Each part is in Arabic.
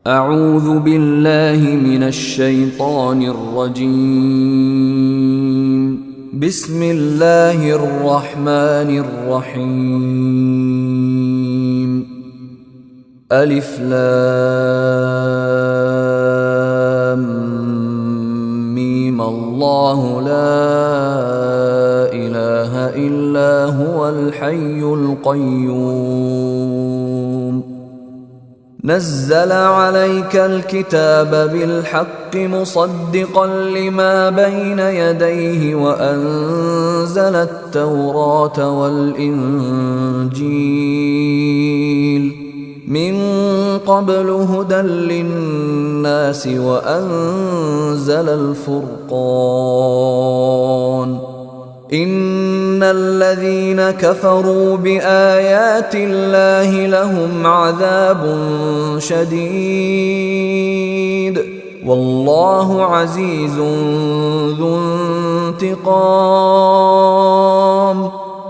أعوذ بالله من الشيطان الرجيم. بسم الله الرحمن الرحيم. ألف لام ميم. الله لا إله إلا هو الحي القيوم. نزل عليك الكتاب بالحق مصدقا لما بين يديه وأنزل التوراة والإنجيل من قبل هدى للناس وأنزل الفرقان. إن الذين كفروا بآيات الله لهم عذاب شديد والله عزيز ذو انتقام.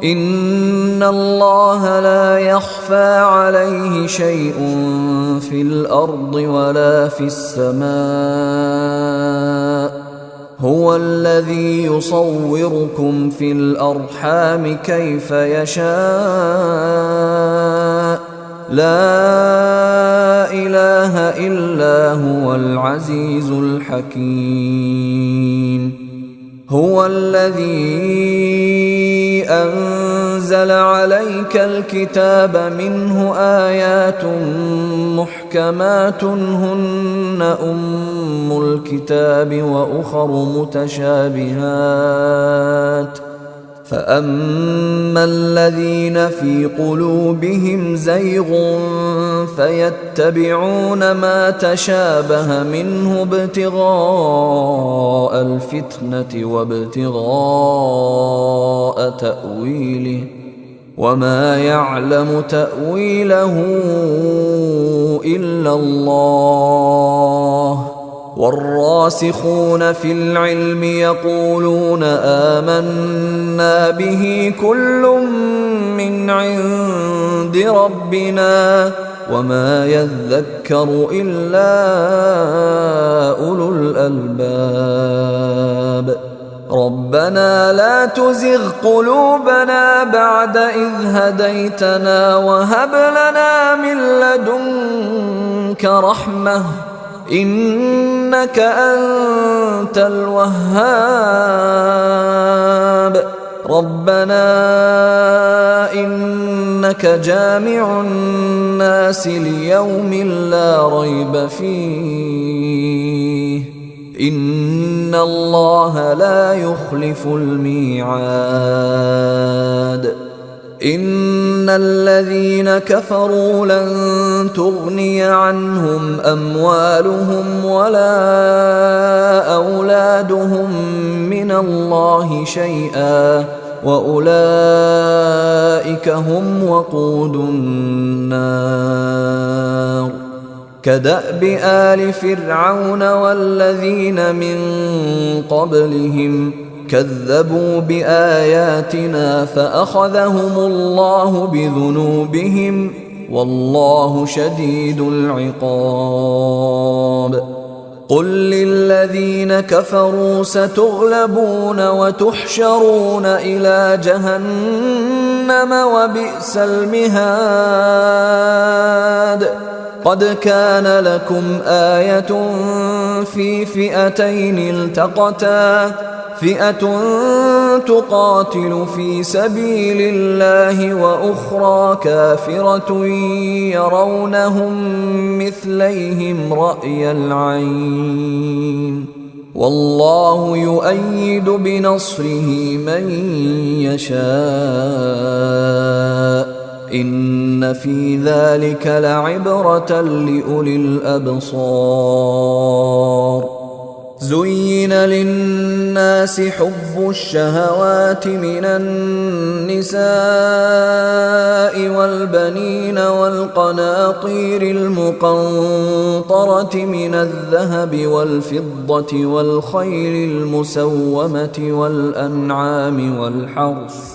إن الله لا يخفى عليه شيء في الأرض ولا في السماء. هو الذي يصوركم في الأرحام كيف يشاء. لا إله إلا هو العزيز الحكيم. هو الذي أنزل عليك الكتاب منه آيات محكمات هن أم الكتاب وأخر متشابهات. فأما الذين في قلوبهم زيغ فيتبعون ما تشابه منه ابتغاء الفتنة وابتغاء تأويله وما يعلم تأويله إلا الله. والراسخون في العلم يقولون آمنا به كل من عند ربنا وما يذكر إلا أولو الألباب. ربنا لا تزغ قلوبنا بعد إذ هديتنا وهب لنا من لدنك رحمة إنك أنت الوهاب. ربنا إنك جامع الناس ليوم لا ريب فيه إن الله لا يخلف الميعاد. إن الذين كفروا لن تغني عنهم أموالهم ولا أولادهم من الله شيئا وأولئك هم وقود النار. كدأب آل فرعون والذين من قبلهم كذبوا بآياتنا فأخذهم الله بذنوبهم والله شديد العقاب. قل للذين كفروا ستغلبون وتحشرون إلى جهنم وبئس المهاد. قد كان لكم آية في فئتين التقتا فئة تقاتل في سبيل الله وأخرى كافرة يرونهم مثليهم رأي العين والله يؤيد بنصره من يشاء. إن في ذلك لعبرة لأولي الأبصار. زين للناس حب الشهوات من النساء والبنين والقناطير المقنطرة من الذهب والفضة والخيل المسومة والأنعام والحرث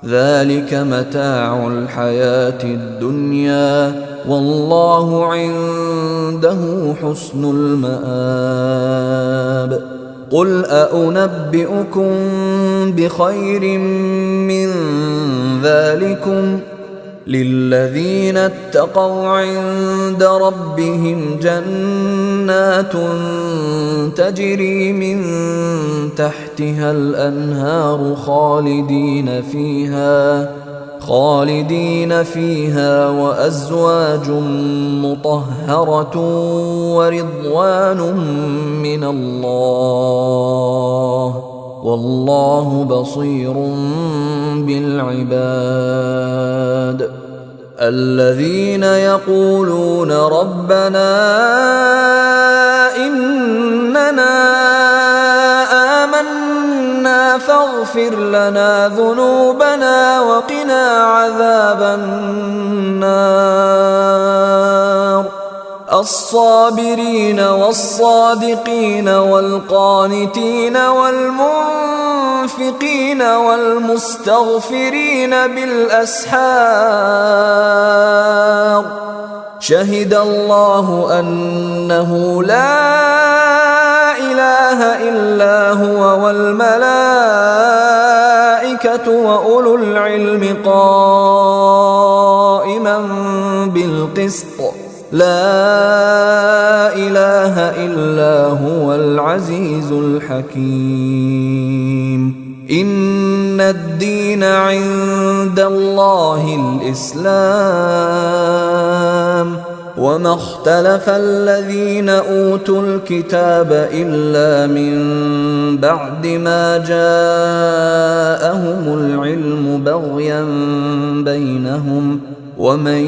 ذلك متاع الحياة الدنيا والله عنده حسن المآب. قل أنبئكم بخير من ذلكم للذين اتقوا عند ربهم جنات تجري من تحتها الأنهار خالدين فيها وأزواج مطهرة ورضوان من الله والله بصير بالعباد. الذين يقولون ربنا إننا آمنا فاغفر لنا ذنوبنا وقنا عذاب النار. الصابرين والصادقين والقانتين والمنفقين والمستغفرين بالأسحار. شهد الله أنه لا إله إلا هو والملائكة وأولو العلم قائما بالقسط لا إله إلا هو العزيز الحكيم. إن الدين عند الله الإسلام وما اختلف الذين أوتوا الكتاب إلا من بعد ما جاءهم العلم بغيا بينهم ومن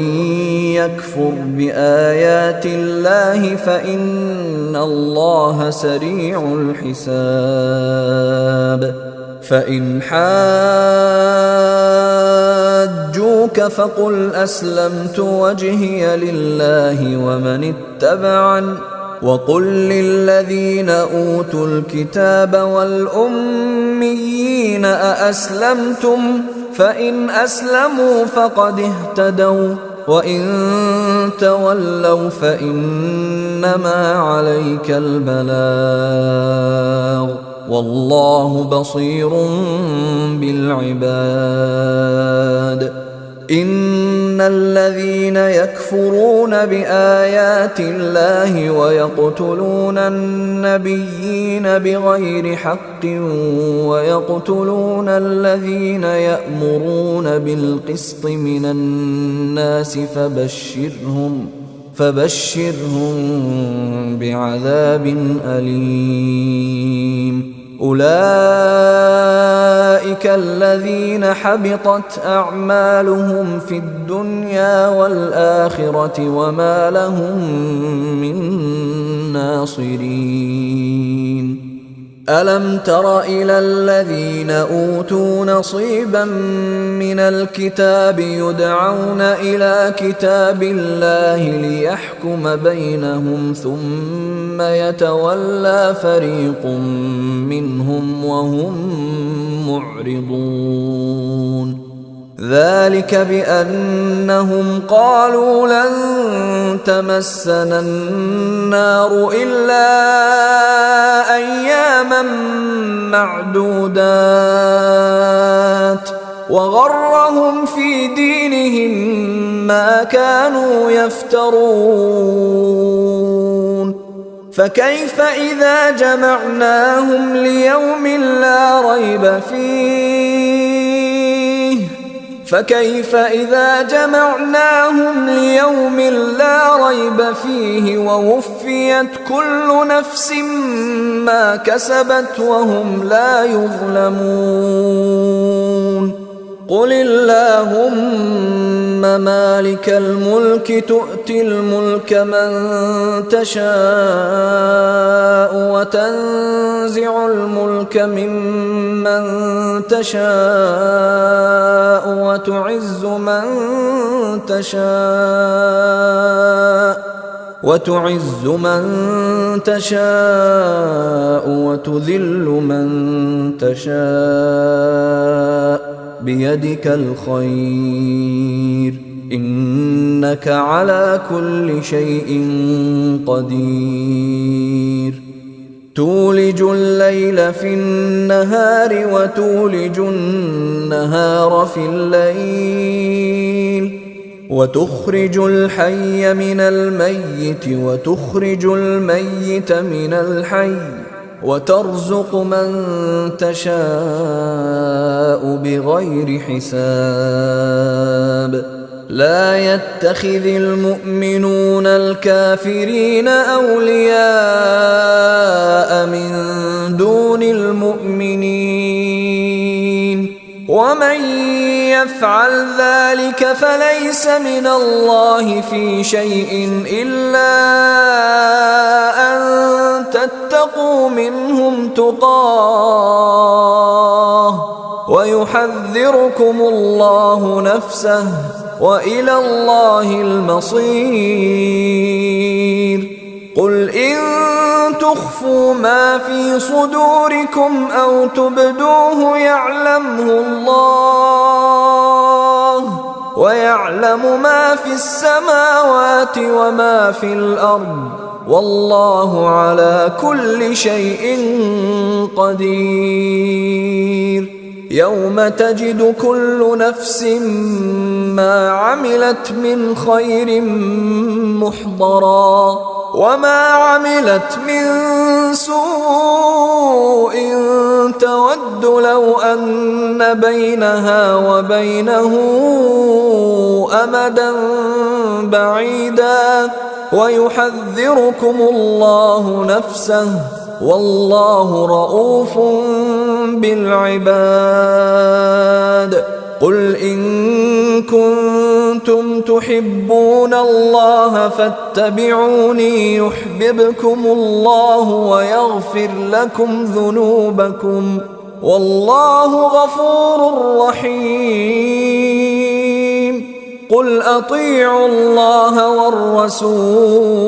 يكفر بآيات الله فإن الله سريع الحساب. فإن حاجوك فقل أسلمت وجهي لله ومن اتبعن وقل للذين أوتوا الكتاب والأميين أأسلمتم فإن أسلموا فقد اهتدوا وإن تولوا فإنما عليك البلاغ والله بصير بالعباد. إن الذين يكفرون بآيات الله ويقتلون النبيين بغير حق ويقتلون الذين يأمرون بالقسط من الناس فبشرهم بعذاب أليم. أولئك الذين حبطت أعمالهم في الدنيا والآخرة وما لهم من ناصرين. ألم تر إلى الذين أوتوا نصيبا من الكتاب يدعون إلى كتاب الله ليحكم بينهم ثم يتولى فريق منهم وهم معرضون. ذلك بأنهم قالوا لن تمسنا النار إلا أياما معدودات وغرهم في دينهم ما كانوا يفترون. فكيف إذا جمعناهم ليوم لا ريب فيه ووفيت كل نفس ما كسبت وهم لا يظلمون. قل اللهم مالك الملك تؤتي الملك من تشاء وتنزع الملك ممن تشاء وتعز من تشاء وتذل من تشاء بيدك الخير إنك على كل شيء قدير تولج الليل في النهار وتولج النهار في الليل وتخرج الحي من الميت وتخرج الميت من الحي وترزق من تشاء بغير حساب لا يتخذ المؤمنون الكافرين أولياء من دون المؤمنين ومن يفعل ذلك فليس من الله في شيء إلا أن تتقوا منهم تقاه ويحذركم الله نفسه وإلى الله المصير قل إن تخفوا ما في صدوركم أو تبدوه يعلمه الله ويعلم ما في السماوات وما في الأرض والله على كل شيء قدير يوم تجد كل نفس ما عملت من خير محضرا وما عملت من سوء تود لو أن بينها وبينه أمدا بعيدا ويحذركم الله نفسه والله رؤوف بالعباد قل إن كنتم تحبون الله فاتبعوني يحببكم الله ويغفر لكم ذنوبكم والله غفور رحيم قل أطيعوا الله والرسول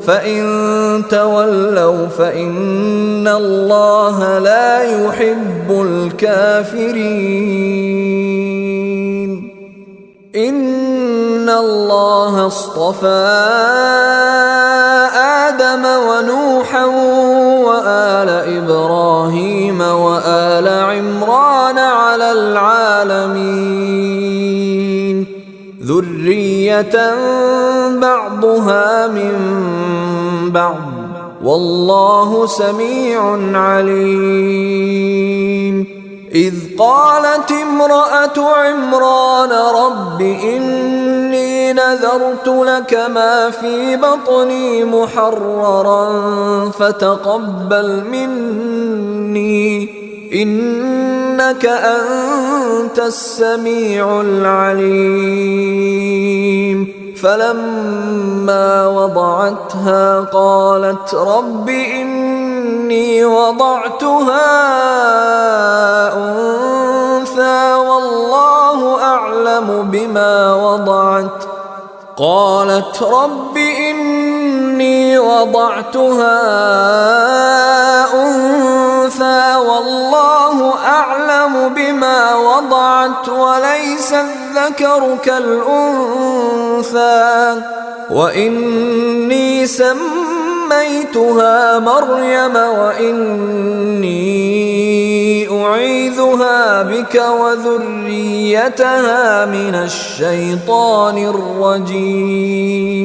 فإن تولوا فإن الله لا يحب الكافرين إن الله اصطفى آدم ونوحا وآل إبراهيم وآل عمران على العالمين ذرية بعضها من بعض والله سميع عليم إذ قالت امرأة عمران رب إني نذرت لك ما في بطني محررا فتقبل مني إنك أنت السميع العليم فلما وضعتها قالت رب إني وضعتها أنثى والله أعلم بما وضعت قالت رب إني وضعتها أنثى والله أعلم بما وضعت وليس الذكر كالأنثى وإني سميتها مريم وإني أعيذها بك وذريتها من الشيطان الرجيم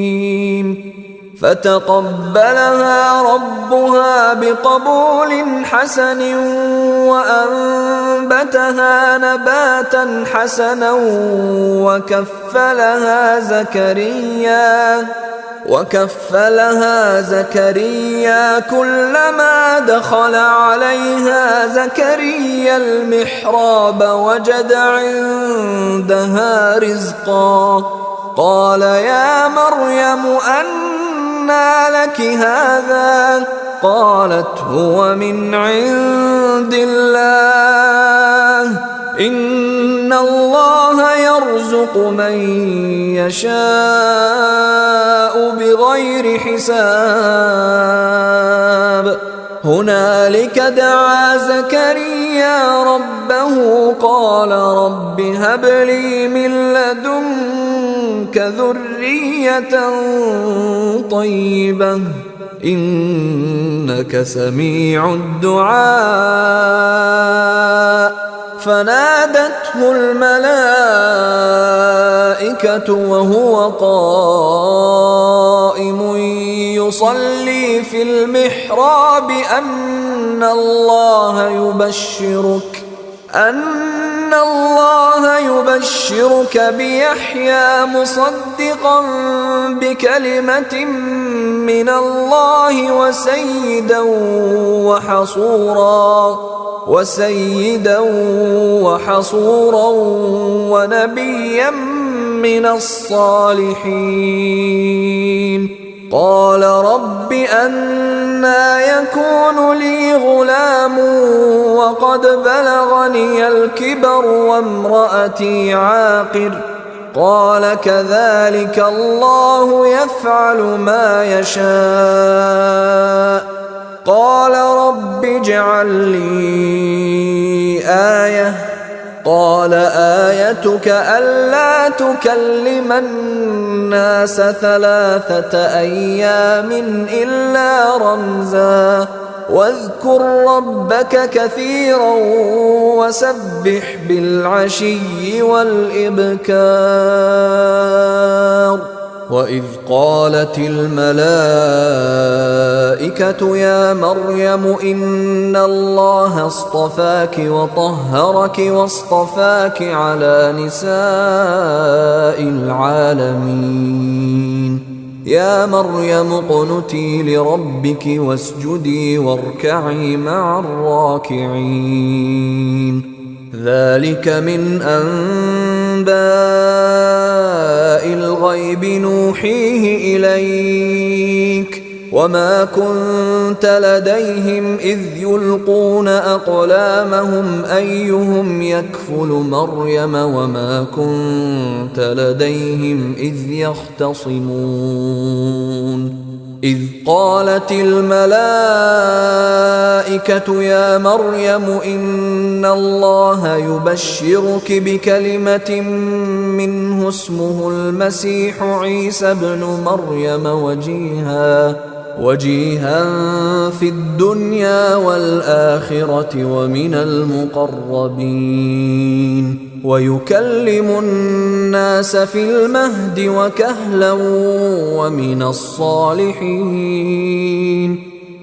فتقبلها ربها بقبول حسن وأنبتها نباتا حسنا وكفلها زكريا كلما دخل عليها زكريا المحراب وجد عندها رزقا قال يا مريم أنى لك هذا قالت هو من عند الله إن الله يرزق من يشاء بغير حساب هنالك دعا زكريا ربه قال رب هب لي من لدنك ذرية طيبة إنك سميع الدعاء فنادته الملائكة وهو قائم يصلي في المحراب أن الله يبشرك بيحيى مصدقا بكلمة من الله وسيدا وحصورا ونبيا من الصالحين. قال رب أنى يكون لي غلام وقد بلغني الكبر وامرأتي عاقر قال كذلك الله يفعل ما يشاء. قال رب اجعل لي آية قال آيتك ألا تكلم الناس 3 أيام إلا رمزا واذكر ربك كثيرا وسبح بالعشي والإبكار. وإذ قالت الملائكة يا مريم إن الله اصطفاك وطهرك واصطفاك على نساء العالمين يا مريم اقنتي لربك واسجدي واركعي مع الراكعين. ذلك من أنباء الغيب نوحيه إليك وما كنت لديهم إذ يلقون أقلامهم أيهم يكفل مريم وما كنت لديهم إذ يختصمون. إذ قالت الملائكة يا مريم إن الله يبشرك بكلمة منه اسمه المسيح عيسى ابن مريم وجيها في الدنيا والآخرة ومن المقربين ويكلم الناس في المهد وكهلا ومن الصالحين.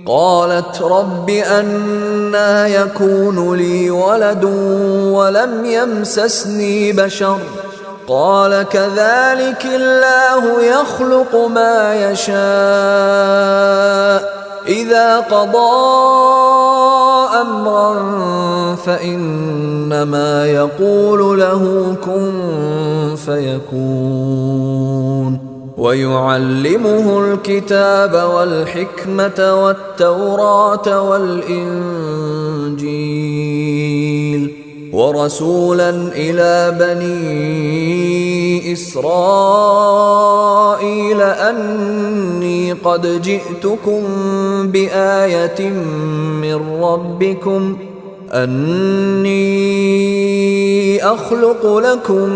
قالت رب أنى يكون لي ولد ولم يمسسني بشر قال كذلك الله يخلق ما يشاء إذا قضى أمرا فإنما يقول له كن فيكون. ويعلمه الكتاب والحكمة والتوراة والإنجيل ورسولا إلى بني إسرائيل أني قد جئتكم بآية من ربكم أني أخلق لكم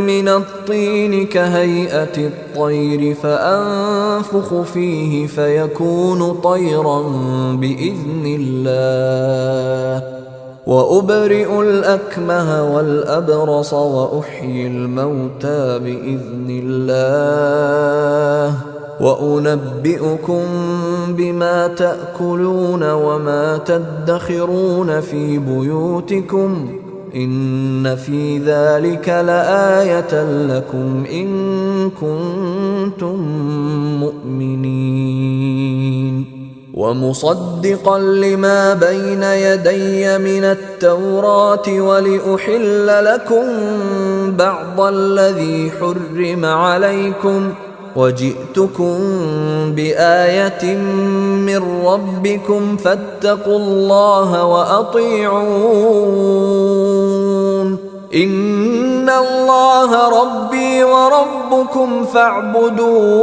من الطين كهيئة الطير فأنفخ فيه فيكون طيرا بإذن الله وأبرئ الأكمه والأبرص وأحيي الموتى بإذن الله وأنبئكم بما تأكلون وما تدخرون في بيوتكم إن في ذلك لآية لكم إن كنتم مؤمنين. ومصدقا لما بين يدي من التوراة ولأحل لكم بعض الذي حرم عليكم وجئتكم بآية من ربكم فاتقوا الله وأطيعون إن الله ربي وربكم فاعبدوه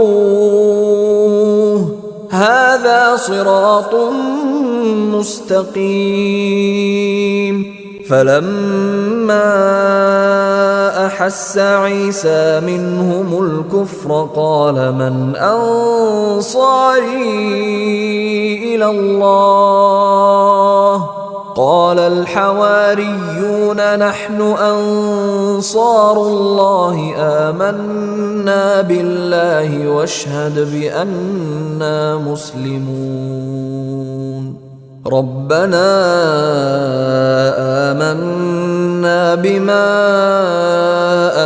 هذا صراط مستقيم فلما أحس عيسى منهم الكفر قال من أنصاري إلى الله قال الحواريون نحن أنصار الله آمنا بالله واشهد بأننا مسلمون ربنا آمنا بما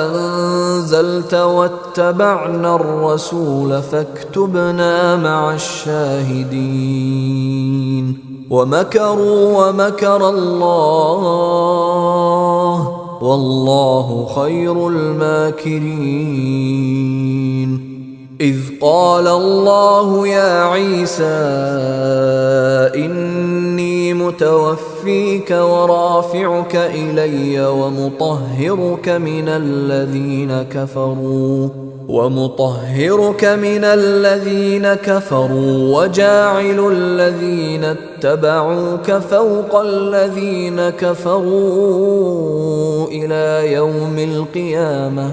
أنزلت واتبعنا الرسول فاكتبنا مع الشاهدين ومكروا ومكر الله والله خير الماكرين إذ قال الله يا عيسى إني متوفيك ورافعك إلي ومطهرك من الذين كفروا وجاعل الذين اتبعوك فوق الذين كفروا إلى يوم القيامة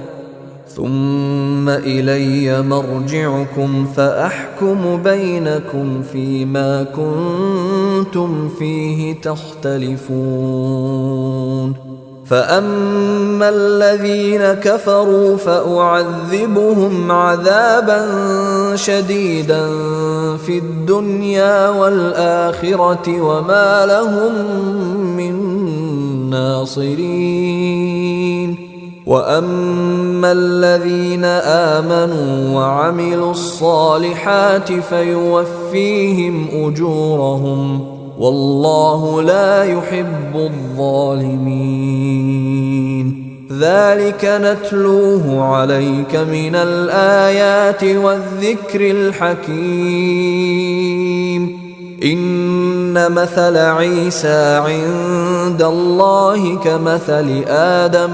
ثم إلي مرجعكم فأحكم بينكم فيما كنتم فيه تختلفون فأما الذين كفروا فأعذبهم عذابا شديدا في الدنيا والآخرة وما لهم من ناصرين وأما الذين آمنوا وعملوا الصالحات فيوفيهم أجورهم والله لا يحب الظالمين ذلك نتلوه عليك من الآيات والذكر الحكيم إن مثل عيسى عند الله كمثل آدم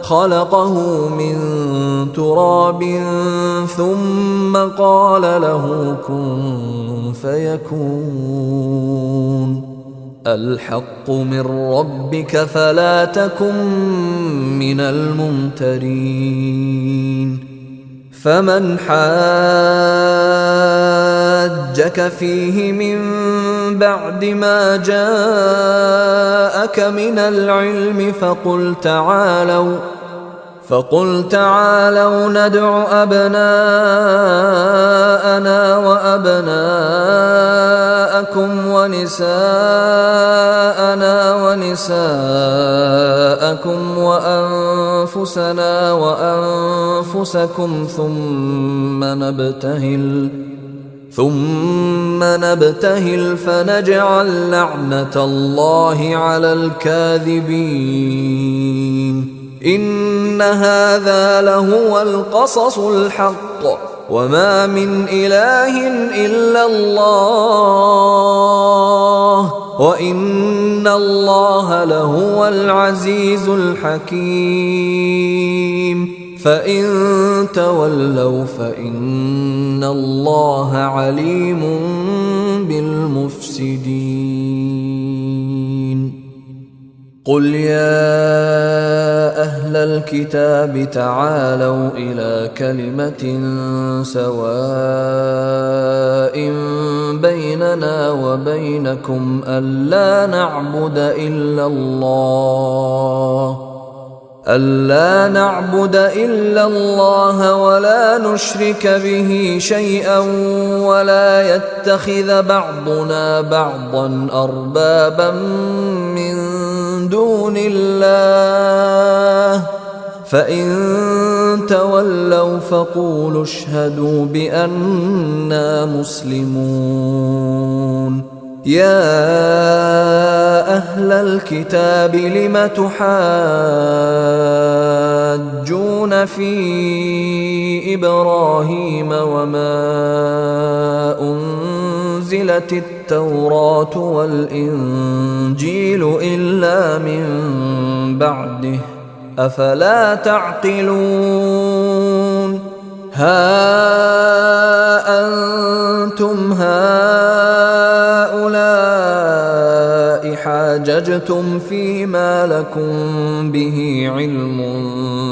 خلقه من تراب ثم قال له كن فيكون الحق من ربك فلا تكن من الممترين فمن حاجك فيه من بعد ما جاءك من العلم فقل تعالوا ندع أبناءنا وأبناءكم ونساءنا ونساءكم وأنفسنا وأنفسكم ثم نبتهل فنجعل لعنة الله على الكاذبين إن هذا لهو القصص الحق وما من إله إلا الله وإن الله لهو العزيز الحكيم فإن تولوا فإن الله عليم بالمفسدين قل يا أهل الكتاب تعالوا إلى كلمة سواء بيننا وبينكم ألا نعبد إلا الله ولا نشرك به شيئا ولا يتخذ بعضنا بعضا أربابا من دون الله فإن تولوا فقولوا اشهدوا بأننا مسلمون يا أهل الكتاب لم تحاجون في إبراهيم وما أنزلت التوراة والإنجيل إلا من بعده أفلا تعقلون ها أنتم هؤلاء حاججتم فيما لكم به علم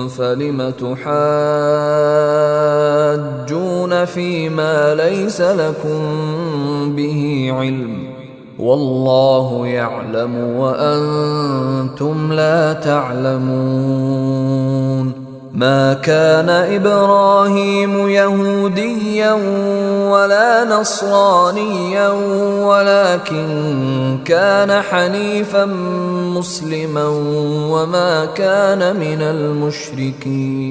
فلم تحاجون فيما ليس لكم به علم والله يعلم وأنتم لا تعلمون. ما كان إبراهيم يهوديا ولا نصرانيا ولكن كان حنيفا مسلما وما كان من المشركين.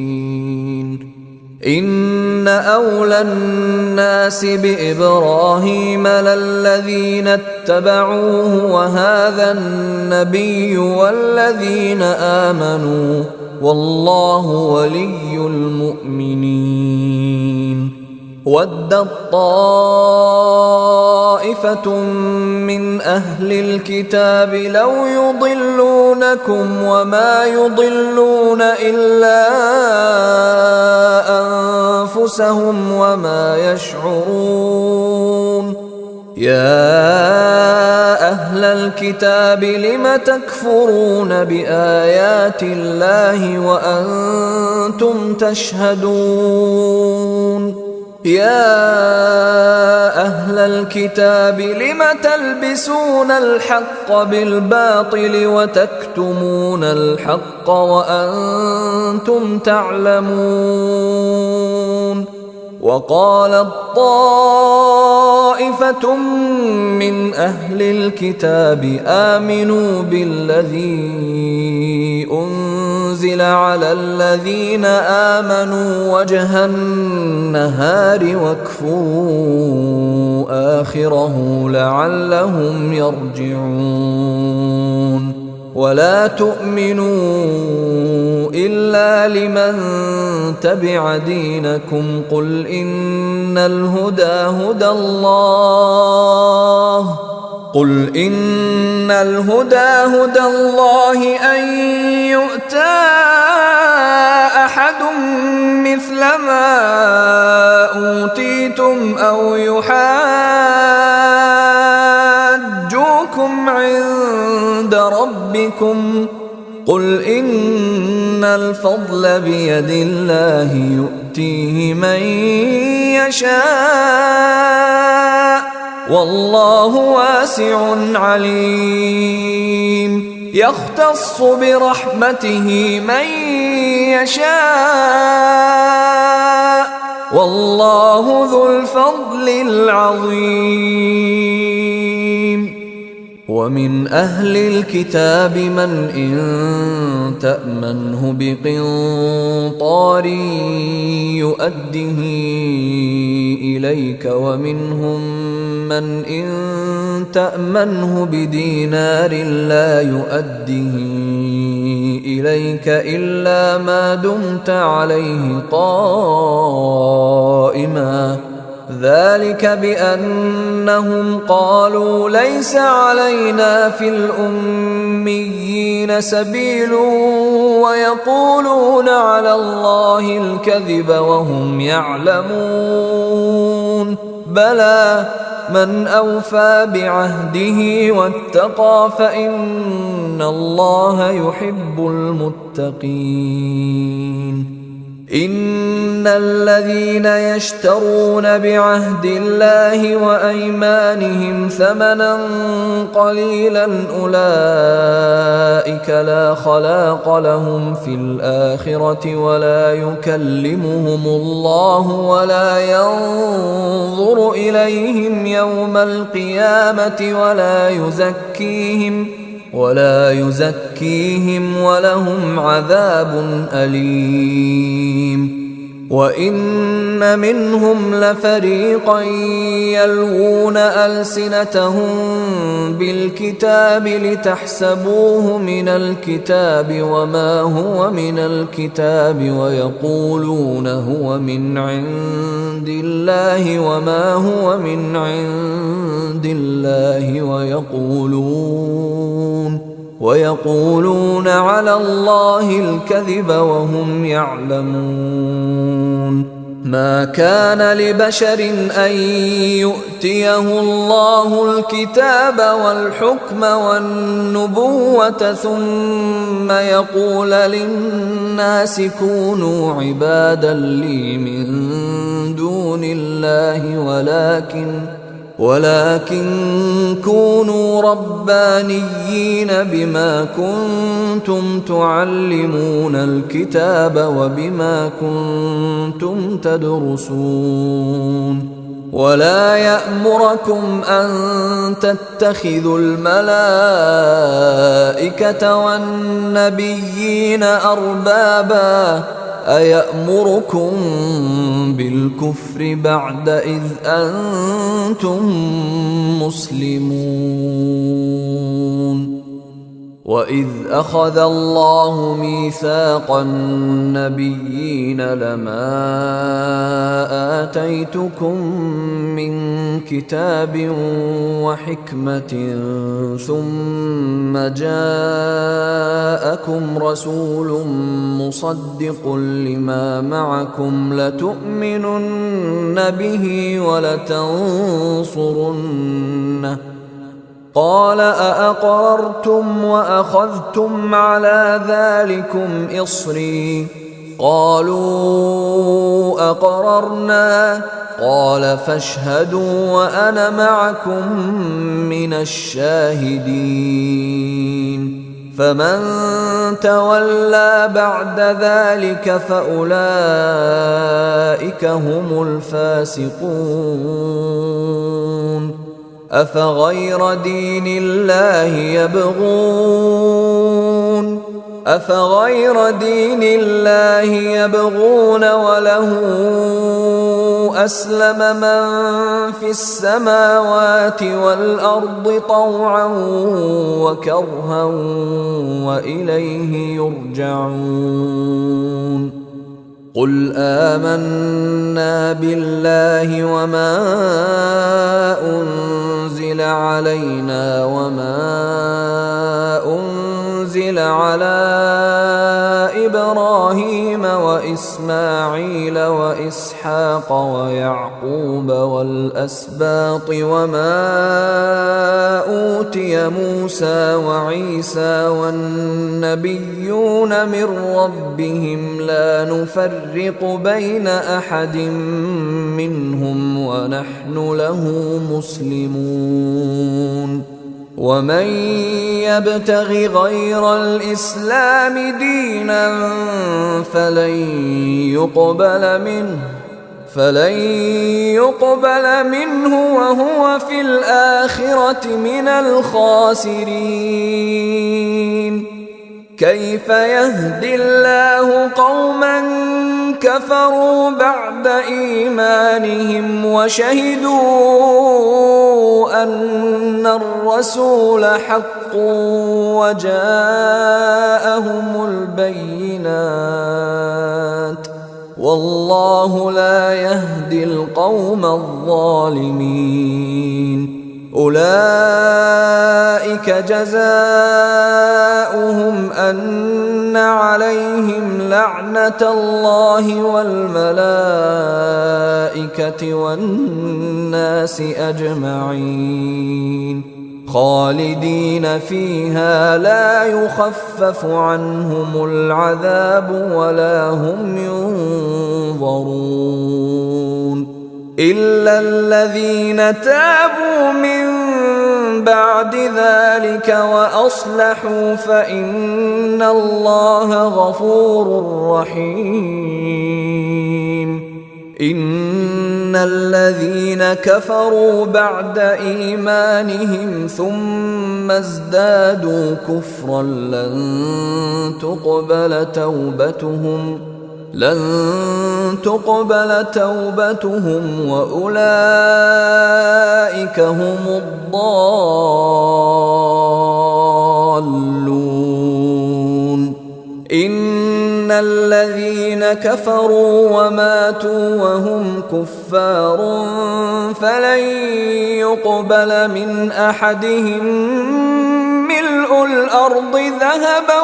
إن أولى الناس بإبراهيم للذين اتبعوه وهذا النبي والذين آمنوا والله ولي المؤمنين. ودت طائفة من أهل الكتاب لو يضلونكم وما يضلون إلا أنفسهم وما يشعرون. يا أهل الكتاب لم تكفرون بآيات الله وأنتم تشهدون. يا أهل الكتاب لم تلبسون الحق بالباطل وتكتمون الحق وأنتم تعلمون. وقالت طائفة من أهل الكتاب آمنوا بالذي أنزل على الذين آمنوا وجه النهار واكفروا آخره لعلهم يرجعون. ولا تؤمنوا إلا لمن تبع دينكم قل إن الهدى هدى الله أن يؤتى أحد مثل ما أوتيتم أو يحاجوكم عند ربكم قل إن الفضل بيد الله يؤتيه من يشاء والله واسع عليم. يختص برحمته من يشاء والله ذو الفضل العظيم. ومن أهل الكتاب من إن تأمنه بقنطار يؤده إليك ومنهم من إن تأمنه بدينار لا يؤده إليك إلا ما دمت عليه قائما ذلك بأنهم قالوا ليس علينا في الأميين سبيل ويقولون على الله الكذب وهم يعلمون. بلى من أوفى بعهده واتقى فإن الله يحب المتقين. إن الذين يشترون بعهد الله وأيمانهم ثمنا قليلا أولئك لا خلاق لهم في الآخرة ولا يكلمهم الله ولا ينظر إليهم يوم القيامة ولا يزكيهم ولهم عذاب أليم. وإن منهم لفريقا يلوون ألسنتهم بالكتاب لتحسبوه من الكتاب وما هو من الكتاب ويقولون هو من عند الله وما هو من عند الله ويقولون على الله الكذب وهم يعلمون. ما كان لبشر أن يؤتيه الله الكتاب والحكم والنبوة ثم يقول للناس كونوا عبادا لي من دون الله ولكن كونوا ربانيين بما كنتم تعلمون الكتاب وبما كنتم تدرسون ولا يأمركم أن تتخذوا الملائكة والنبيين أربابا أيأمركم بالكفر بعد إذ أنتم مسلمون وإذ أخذ الله ميثاق النبيين لما آتيتكم من كتاب وحكمة ثم جاءكم رسول مصدق لما معكم لتؤمنن به ولتنصرنه قال أأقررتم وأخذتم على ذلكم إصري قالوا أقررنا قال فاشهدوا وأنا معكم من الشاهدين فمن تولى بعد ذلك فأولئك هم الفاسقون أفغير دين الله يبغون وله أسلم من في السماوات والأرض طوعا وكرها وإليه يرجعون قل آمنا بالله وما أنزل علينا وما أنزل على إبراهيم وإسماعيل وإسحاق ويعقوب والأسباط وما أوتي موسى وعيسى والنبيون من ربهم لا نفرق بين أحد منهم ونحن له مسلمون ومن يبتغ غير الإسلام دينا فلن يقبل منه وهو في الآخرة من الخاسرين كيف يهدي الله قوما كفروا بعد إيمانهم وشهدوا أن الرسول حق وجاءهم البينات والله لا يهدي القوم الظالمين أولئك جزاؤهم أن عليهم لعنة الله والملائكة والناس أجمعين خالدين فيها لا يخفف عنهم العذاب ولا هم ينظرون إلا الذين تابوا من بعد ذلك وأصلحوا فإن الله غفور رحيم إن الذين كفروا بعد إيمانهم ثم ازدادوا كفرا لن تقبل توبتهم وأولئك هم الضالون إن الذين كفروا وماتوا وهم كفار فلن يقبل من أحدهم ملء الأرض ذهبا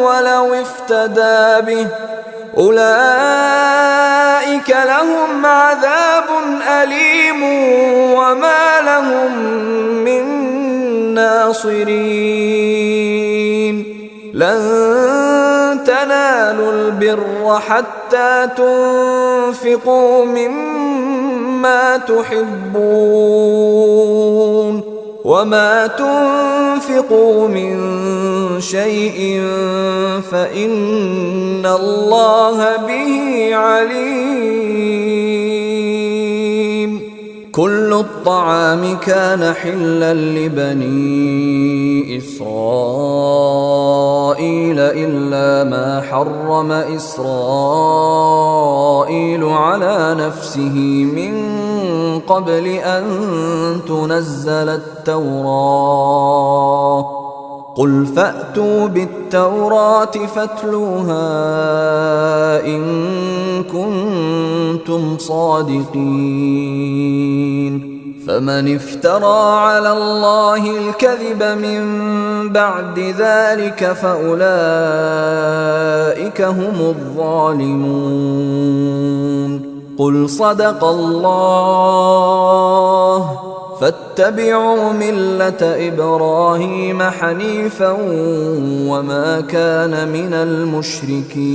ولو افتدى به أولئك لهم عذاب أليم وما لهم من ناصرين. لن تنالوا البر حتى تنفقوا مما تحبون وما تنفقوا من شيء فإن الله به عليم. كل الطعام كان حلا لبني إسرائيل إلا ما حرم إسرائيل على نفسه من قبل أن تنزل التوراة. قل فأتوا بالتوراة فاتلوها إن كنتم صادقين. فمن افترى على الله الكذب من بعد ذلك فأولئك هم الظالمون. قل صدق الله فاتبعوا ملة إبراهيم حنيفا وما كان من المشركين.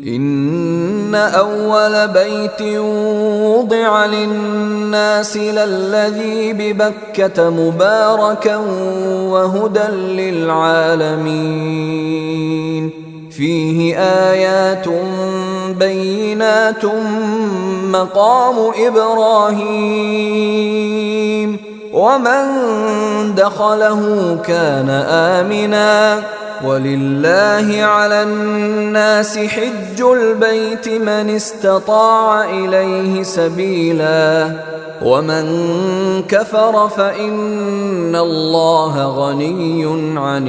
إن أول بيت وضع للناس للذي ببكة مباركا وهدى للعالمين. فيه آيات بينات مقام إبراهيم ومن دخله كان آمنا ولله على الناس حج البيت من استطاع إليه سبيلا ومن كفر فإن الله غني عن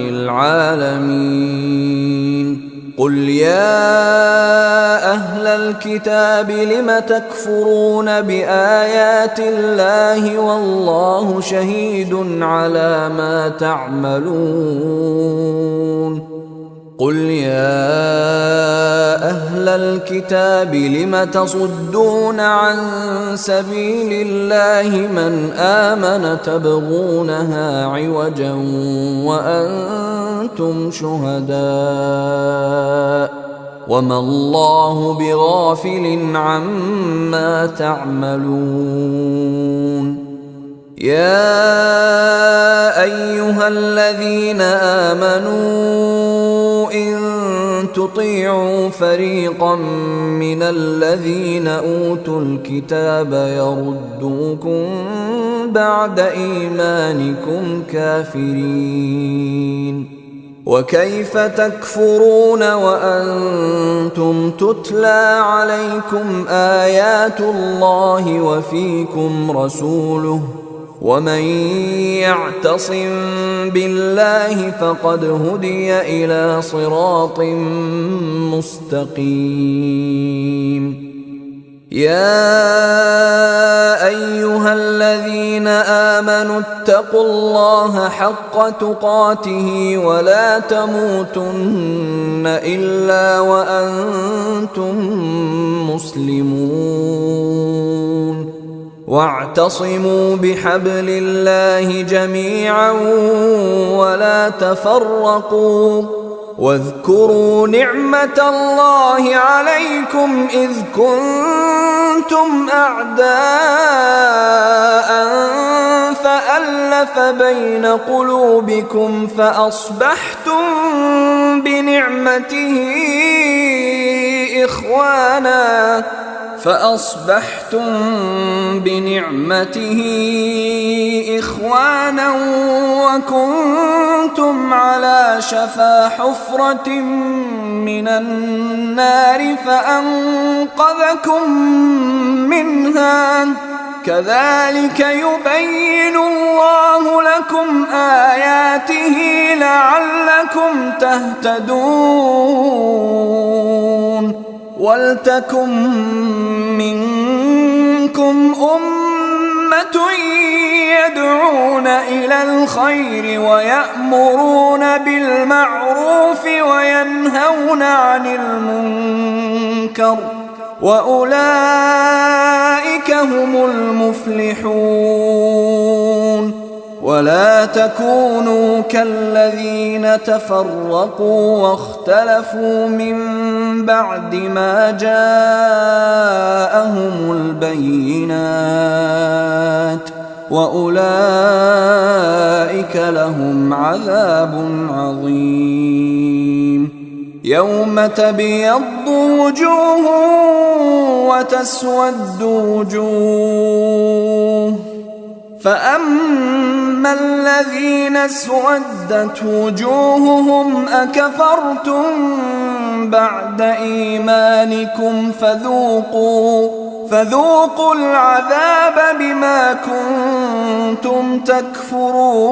العالمين. قل يا أهل الكتاب لم تكفرون بآيات الله والله شهيد على ما تعملون. قل يا أهل الكتاب لم تصدون عن سبيل الله من آمن تبغونها عوجا وأنتم شهداء وما الله بغافل عما تعملون. يا أيها الذين آمنوا إن تطيعوا فريقا من الذين أوتوا الكتاب يردوكم بعد إيمانكم كافرين. وكيف تكفرون وأنتم تتلى عليكم آيات الله وفيكم رسوله ومن يعتصم بالله فقد هدي إلى صراط مستقيم. يا أيها الذين آمنوا اتقوا الله حق تقاته ولا تموتن إلا وأنتم مسلمون. واعتصموا بحبل الله جميعا ولا تفرقوا واذكروا نعمة الله عليكم إذ كنتم أعداء فألف بين قلوبكم فأصبحتم بنعمته إخوانا وكنتم على شفا حفرة من النار فأنقذكم منها. كذلك يبين الله لكم آياته لعلكم تهتدون. ولتكن منكم أمة يدعون إلى الخير ويأمرون بالمعروف وينهون عن المنكر وأولئك هم المفلحون. ولا تكونوا كالذين تفرقوا واختلفوا من بعد ما جاءهم البينات وأولئك لهم عذاب عظيم. يوم تبيض وجوه وتسود وجوه، فأما الذين اسودت وجوههم أكفرتم بعد إيمانكم فذوقوا العذاب بما كنتم تكفرون.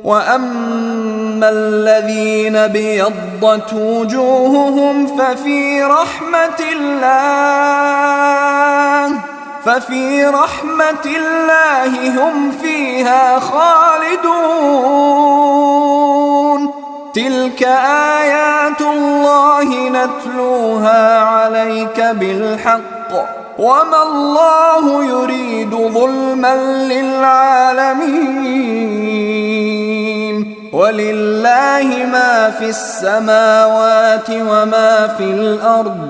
وأما الذين بيضت وجوههم ففي رحمة الله هم فيها خالدون. تلك آيات الله نتلوها عليك بالحق وما الله يريد ظلما للعالمين. ولله ما في السماوات وما في الأرض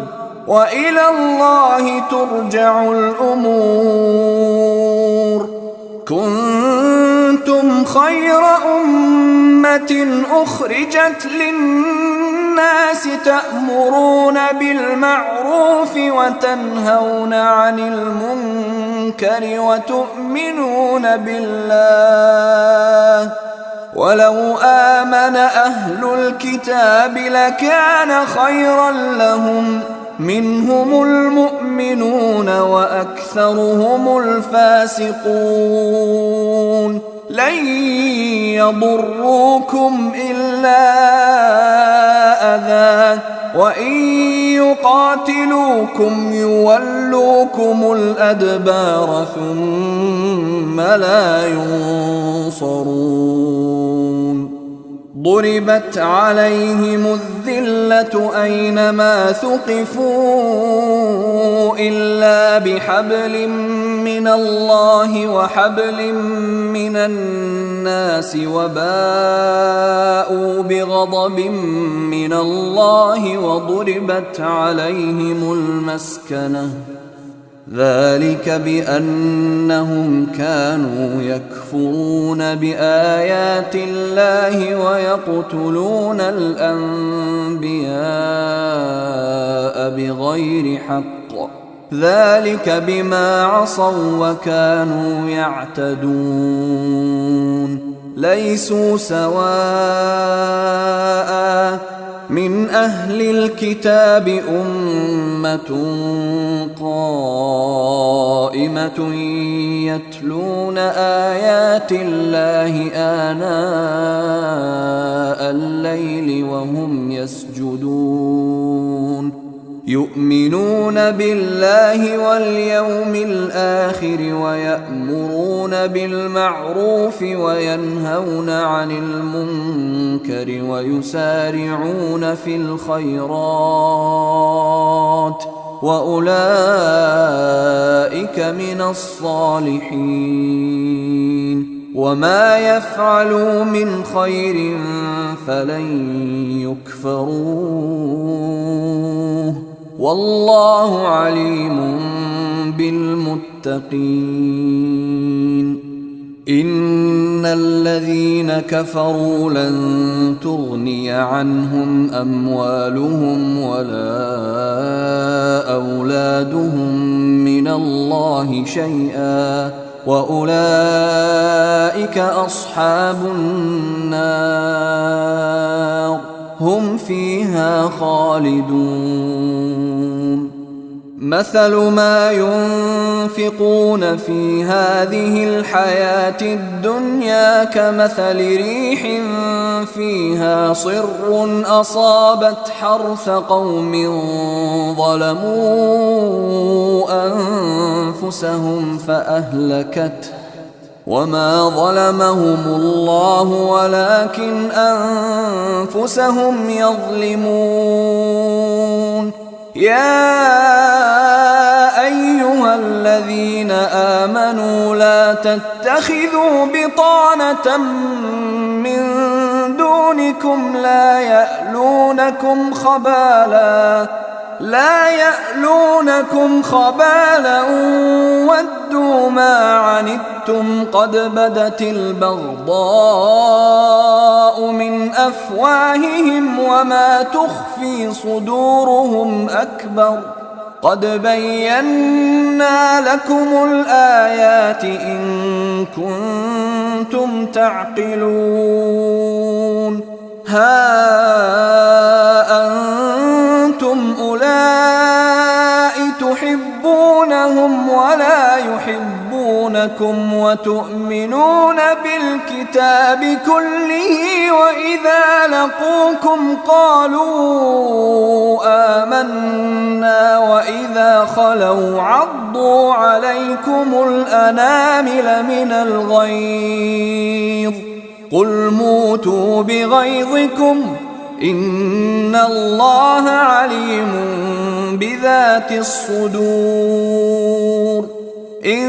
وإلى الله ترجع الأمور. كنتم خير أمة أخرجت للناس تأمرون بالمعروف وتنهون عن المنكر وتؤمنون بالله. ولو آمن أهل الكتاب لكان خيرا لهم، منهم المؤمنون وأكثرهم الفاسقون. لن يضروكم إلا أذى وإن يقاتلوكم يولوكم الأدبار ثم لا ينصرون. ضربت عليهم الذلة أينما ثقفوا إلا بحبل من الله وحبل من الناس وباءوا بغضب من الله وضربت عليهم المسكنة. ذلك بأنهم كانوا يكفرون بآيات الله ويقتلون الأنبياء بغير حق. ذلك بما عصوا وكانوا يعتدون. ليسوا سواء من أهل الكتاب أمة قائمة يتلون آيات الله آناء الليل وهم يسجدون. يؤمنون بالله واليوم الآخر ويأمرون بالمعروف وينهون عن المنكر ويسارعون في الخيرات وأولئك من الصالحين. وما يفعلوا من خير فلن يكفروه والله عليم بالمتقين. إن الذين كفروا لن تغني عنهم أموالهم ولا أولادهم من الله شيئا وأولئك أصحاب النار هم فيها خالدون. مثل ما ينفقون في هذه الحياة الدنيا كمثل ريح فيها صر أصابت حرث قوم ظلموا أنفسهم وما ظلمهم الله ولكن أنفسهم يظلمون. يا أيها الذين آمنوا لا تتخذوا بطانة من دونكم لا يألونكم خبالا ودوا ما عنتم قد بدت البغضاء من أفواههم وما تخفي صدورهم أكبر. قد بينا لكم الآيات إن كنتم تعقلون. ها أنتم أولئك تحبونهم ولا يحبونكم وتؤمنون بالكتاب كله وإذا لقوكم قالوا آمنا وإذا خلوا عضوا عليكم الأنامل من الغيظ قل موتوا بغيظكم إن الله عليم بذات الصدور. إن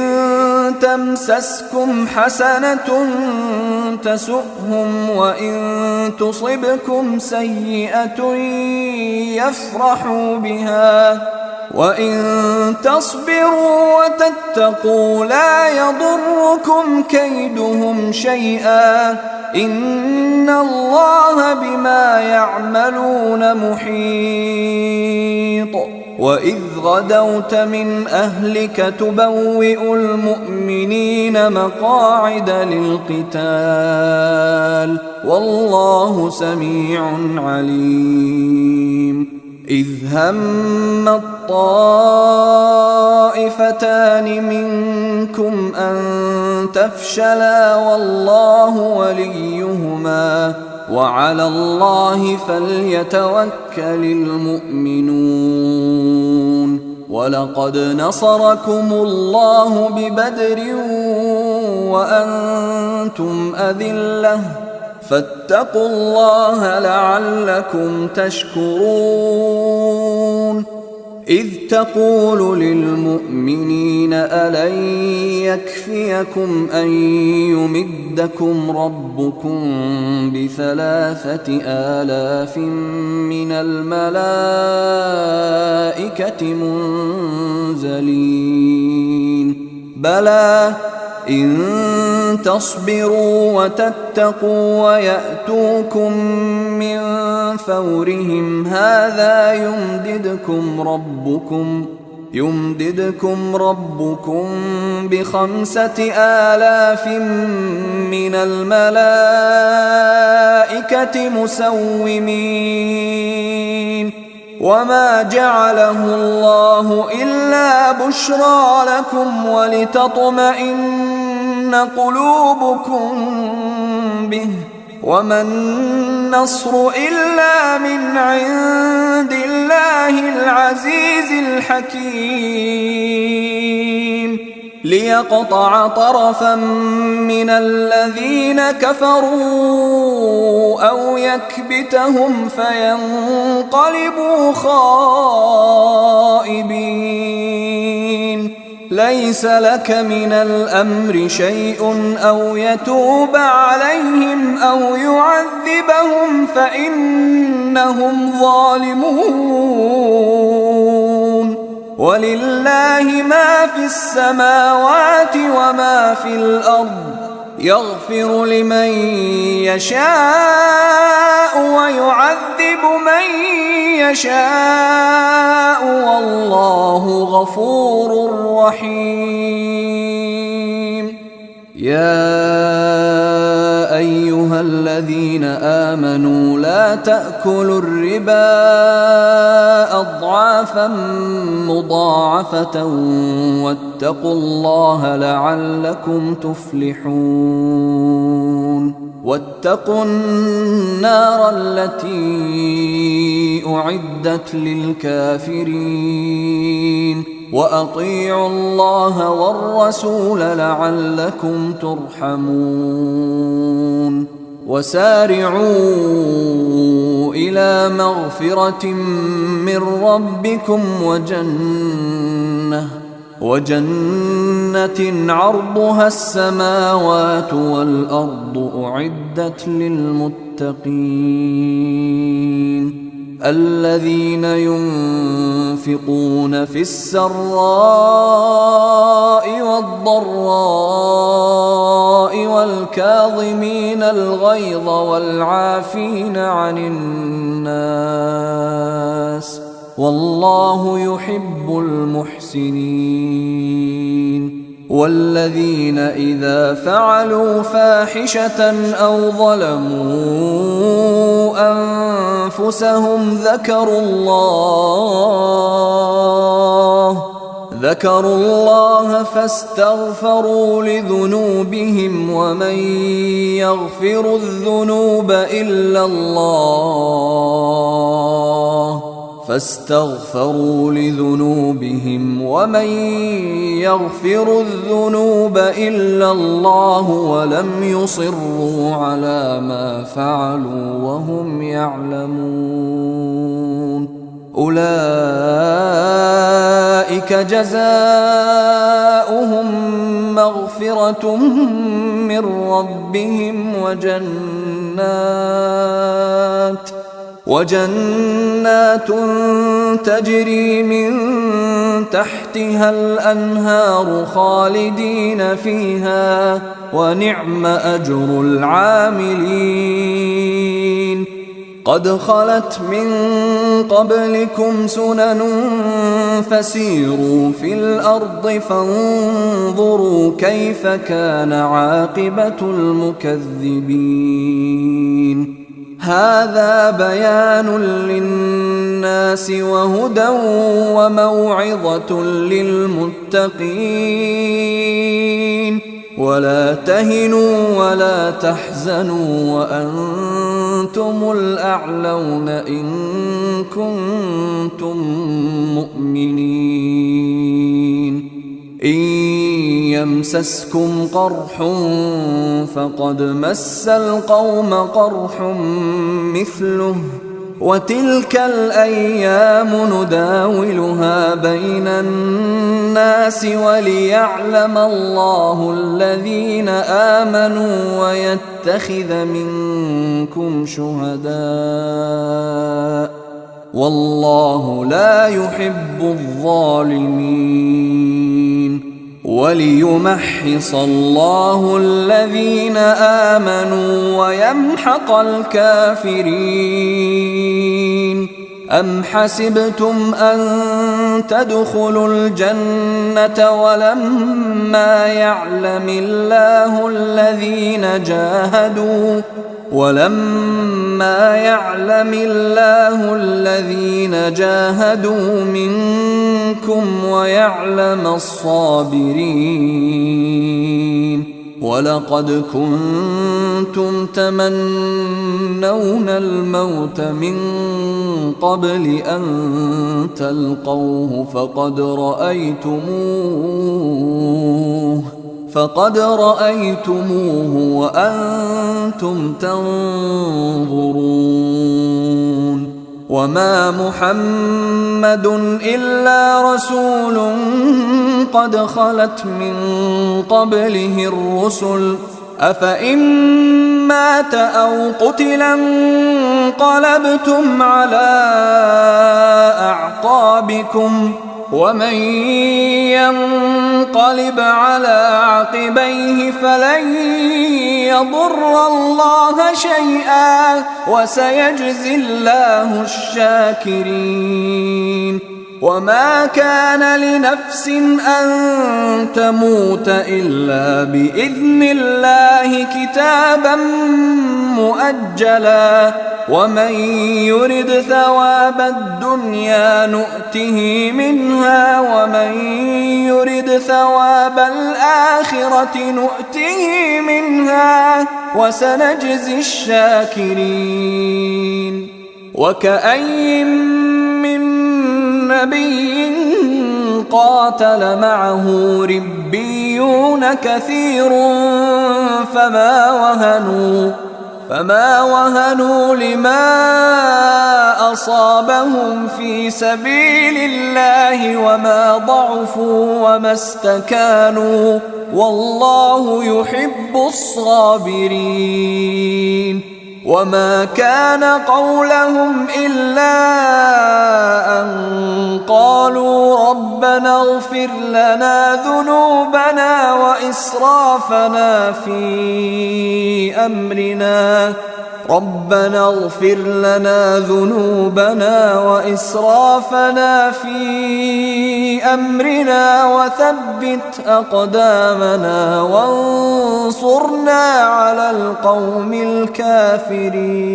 تمسسكم حسنة تسؤهم وإن تصبكم سيئة يفرحوا بها وإن تصبروا وتتقوا لا يضركم كيدهم شيئا إن الله بما يعملون محيط. وإذ غدوت من أهلك تبوئ المؤمنين مقاعد للقتال والله سميع عليم. إذ هم الطائفتان منكم أن تفشلا والله وليهما وعلى الله فليتوكل المؤمنون. ولقد نصركم الله ببدر وأنتم أذلة فاتقوا الله لعلكم تشكرون. إذ تقول للمؤمنين ألن يكفيكم أن يمدكم ربكم ب3,000 من الملائكة منزلين بلى إن تصبروا وتتقوا ويأتوكم من فورهم هذا يمددكم ربكم ب5,000 من الملائكة مسومين. وما جعله الله إلا بشرى لكم ولتطمئن قلوبكم به وما النصر إلا من عند الله العزيز الحكيم. ليقطع طرفا من الذين كفروا أو يكبتهم فينقلبوا خائبين. ليس لك من الأمر شيء أو يتوب عليهم أو يعذبهم فإنهم ظالمون. ولله ما في السماوات وما في الأرض يغفر لمن يشاء ويعذب من يشاء والله غفور رحيم. يا أيها الذين آمنوا لا تأكلوا الربا أضعافا مضاعفة واتقوا الله لعلكم تفلحون. واتقوا النار التي أعدت للكافرين وأطيعوا الله والرسول لعلكم ترحمون وسارعوا إلى مغفرة من ربكم وجنة عرضها السماوات والأرض أعدت للمتقين الذين ينفقون في السراء والضراء والكاظمين الغيظ والعافين عن الناس والله يحب المحسنين والذين إذا فعلوا فاحشة أو ظلموا أنفسهم ذكروا الله فاستغفروا لذنوبهم ومن يغفر الذنوب إلا الله ولم يصروا على ما فعلوا وهم يعلمون أولئك جزاؤهم مغفرة من ربهم وجنات تجري من تحتها الأنهار خالدين فيها ونعم أجر العاملين قد خلت من قبلكم سنن فسيروا في الأرض فانظروا كيف كان عاقبة المكذبين هذا بيان للناس وهدى وموعظة للمتقين ولا تهنوا ولا تحزنوا وأنتم الأعلون إن كنتم مؤمنين إن يمسسكم قرح فقد مس القوم قرح مثله وتلك الأيام نداولها بين الناس وليعلم الله الذين آمنوا ويتخذ منكم شهداء والله لا يحب الظالمين وليمحص الله الذين آمنوا ويمحق الكافرين أم حسبتم أن تدخلوا الجنة ولما يعلم الله الذين جاهدوا منكم ويعلم الصابرين ولقد كنتم تمنون الموت من قبل أن تلقوه فقد رأيتموه وأنتم تنظرون وما محمد إلا رسول قد خلت من قبله الرسل أفإن مات أو قتل انقلبتم على أعقابكم ومن ينقلب على عقبيه فلن يضر الله شيئا وسيجزي الله الشاكرين وما كان لنفس أن تموت إلا بإذن الله كتابا مؤجلا ومن يرد ثواب الدنيا نؤته منها ومن يرد ثواب الآخرة نؤته منها وسنجزي الشاكرين وكأين من نبي قاتل معه ربيون كثير فما وهنوا لما أصابهم في سبيل الله وما ضعفوا وما استكانوا والله يحب الصابرين. وما كان قولهم إلا أن قالوا ربنا اغفر لنا ذنوبنا وإسرافنا في أمرنا وثبت أقدامنا وانصرنا على القوم الكافرين.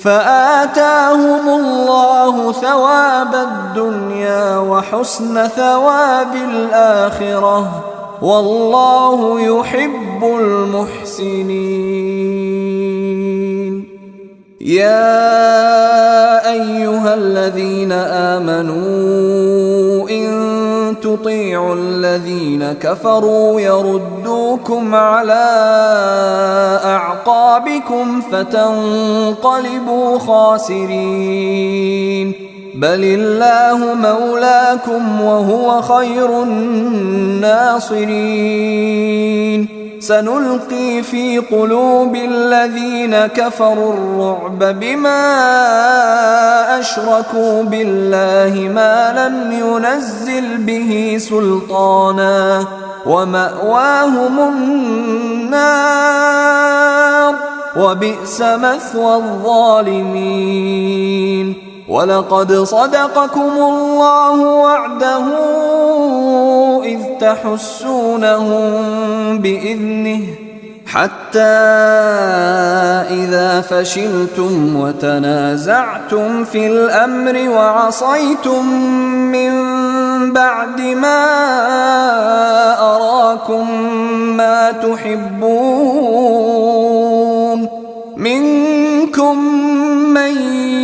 فآتاهم الله ثواب الدنيا وحسن ثواب الآخرة والله يحب المحسنين. يا أيها الذين آمنوا إن تطيعوا الذين كفروا يردوكم على أعقابكم فتنقلبوا خاسرين. بل الله مولاكم وهو خير الناصرين. سنلقي في قلوب الذين كفروا الرعب بما أشركوا بالله ما لم ينزل به سلطانا ومأواهم النار وبئس مثوى الظالمين. ولقد صدقكم الله وعده إذ تحسونهم بإذنه حتى إذا فشلتم وتنازعتم في الأمر وعصيتم من بعد ما أراكم ما تحبون منكم من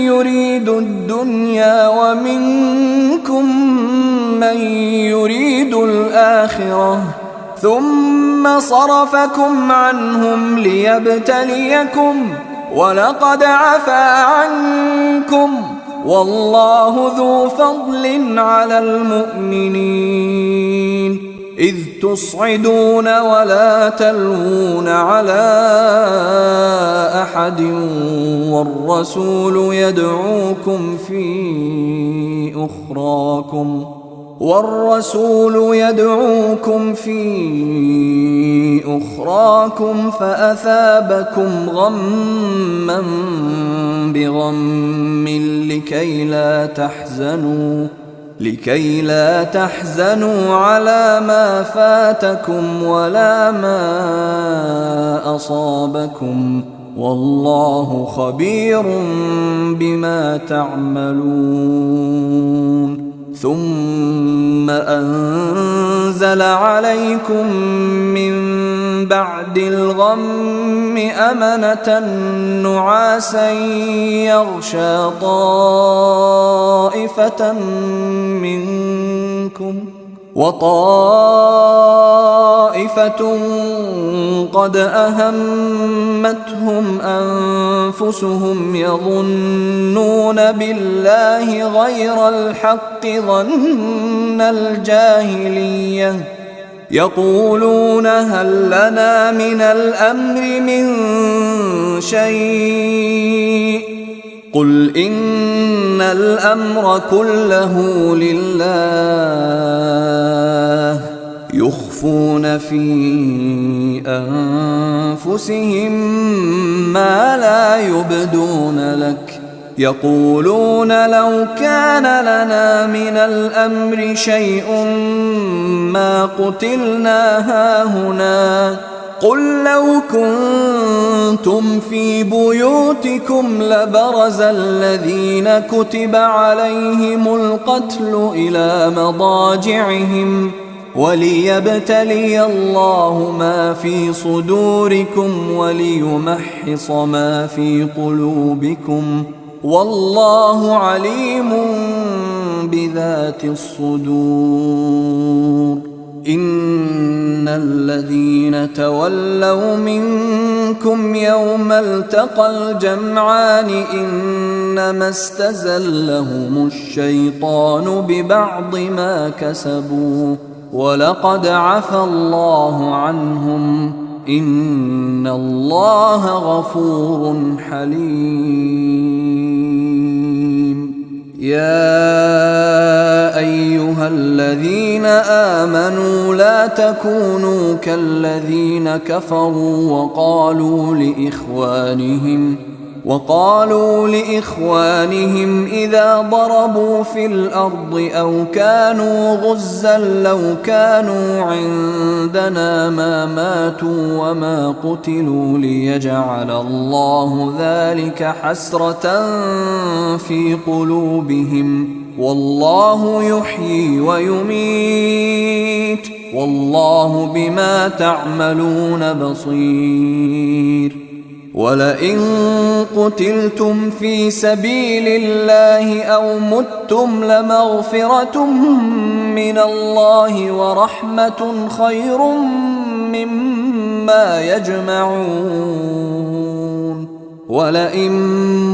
يريد الدنيا ومنكم من يريد الآخرة ثم صرفكم عنهم ليبتليكم ولقد عفا عنكم والله ذو فضل على المؤمنين. إذ تصعدون ولا تلوون على أحد والرسول يدعوكم في أخراكم فأثابكم غما بغم لكي لا تحزنوا على ما فاتكم ولا ما أصابكم والله خبير بما تعملون. ثم أنزل عليكم من بعد الغم أمنة نعاسا يغشى طائفة منكم وطائفة قد أهمتهم أنفسهم يظنون بالله غير الحق ظن الجاهلية يقولون هل لنا من الأمر من شيء قل إن الأمر كله لله يخفون في أنفسهم ما لا يبدون لك يقولون لو كان لنا من الأمر شيء ما قتلنا هاهنا قل لو كنتم في بيوتكم لبرز الذين كتب عليهم القتل إلى مضاجعهم وليبتلي الله ما في صدوركم وليمحص ما في قلوبكم والله عليم بذات الصدور إن الذين تولوا منكم يوم التقى الجمعان إنما استزلهم الشيطان ببعض ما كسبوا ولقد عفى الله عنهم إن الله غفور حليم يا أيها الذين آمنوا لا تكونوا كالذين كفروا وقالوا لإخوانهم إذا ضربوا في الأرض أو كانوا غزا لو كانوا عندنا ما ماتوا وما قتلوا ليجعل الله ذلك حسرة في قلوبهم والله يحيي ويميت والله بما تعملون بصير ولئن قتلتم في سبيل الله أو متم لمغفرة من الله ورحمة خير مما يجمعون ولئن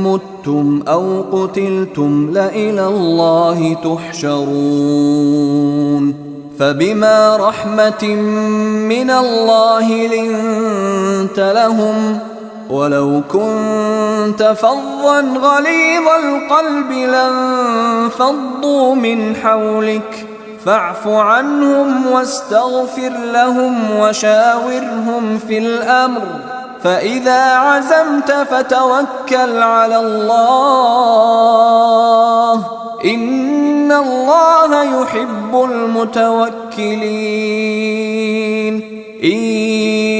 متم أو قتلتم لإلى الله تحشرون فبما رحمة من الله لنت لهم ولو كنت فظا غليظ القلب لانفضوا من حولك فاعف عنهم واستغفر لهم وشاورهم في الأمر فإذا عزمت فتوكل على الله إن الله يحب المتوكلين إن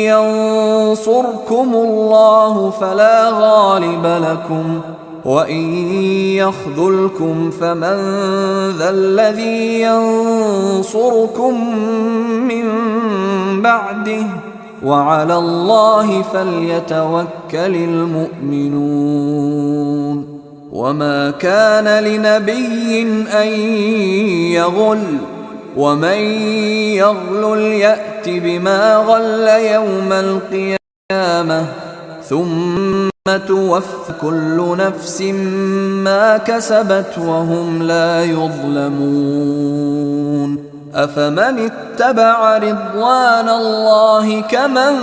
ينصركم الله فلا غالب لكم وإن يخذلكم فمن ذا الذي ينصركم من بعده وعلى الله فليتوكل المؤمنون وما كان لنبي أن يغل ومن يغلل يأت بما غل يوم القيامة ثم توفى كل نفس ما كسبت وهم لا يظلمون أفمن اتبع رضوان الله كمن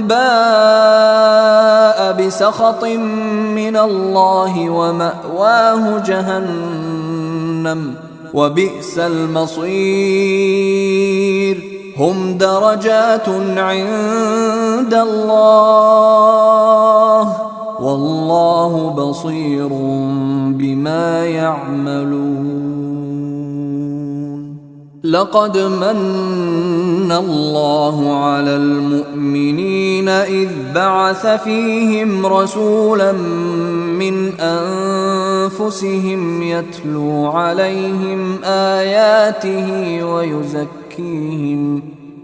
باء بسخط من الله ومأواه جهنم وبئس المصير هم درجات عند الله والله بصير بما يعملون لقد من الله على المؤمنين إذ بعث فيهم رسولا من أنفسهم يتلو عليهم آياته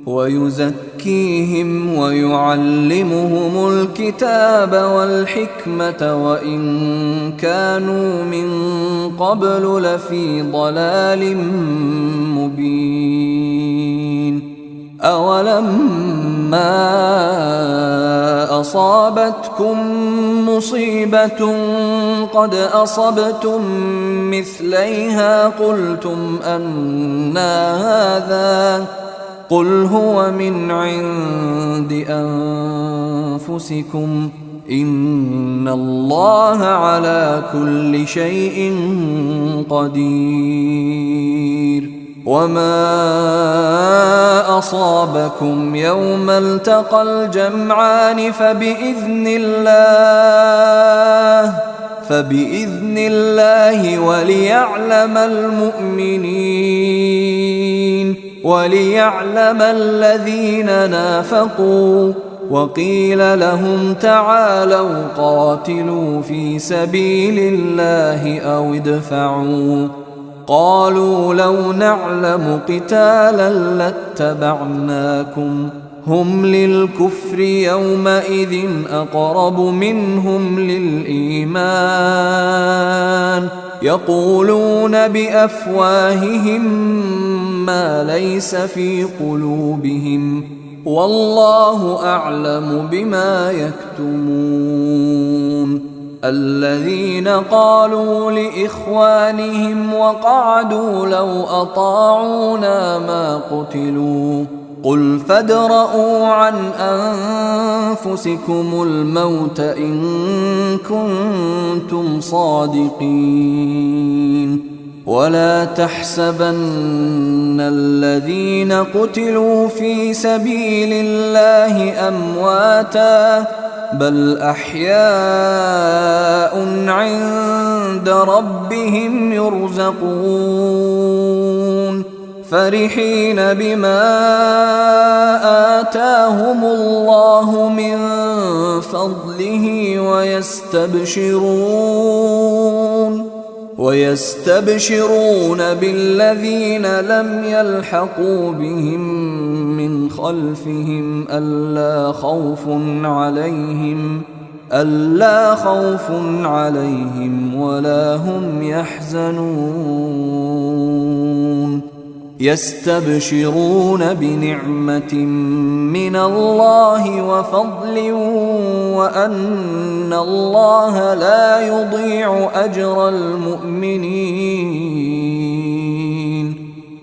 ويزكيهم ويعلمهم الكتاب والحكمة وإن كانوا من قبل لفي ضلال مبين أولما أصابتكم مصيبة قد أصبتم مثليها قلتم أنى هذا قل هو من عند أنفسكم إن الله على كل شيء قدير وما أصابكم يوم التقى الجمعان فبإذن الله وليعلم المؤمنين وليعلم الذين نافقوا وقيل لهم تعالوا قاتلوا في سبيل الله أو ادفعوا قالوا لو نعلم قتالا لاتبعناكم هم للكفر يومئذ أقرب منهم للإيمان يقولون بأفواههم ما ليس في قلوبهم والله أعلم بما يكتمون. الذين قالوا لإخوانهم وقعدوا لو أطاعونا ما قتلوا قل فادرءوا عن أنفسكم الموت إن كنتم صادقين. ولا تحسبن الذين قتلوا في سبيل الله أمواتا بل أحياء عند ربهم يرزقون فرحين بما آتاهم الله من فضله ويستبشرون بالذين لم يلحقوا بهم من خلفهم ألا خوف عليهم ولا هم يحزنون. يستبشرون بنعمة من الله وفضل وأن الله لا يضيع أجر المؤمنين.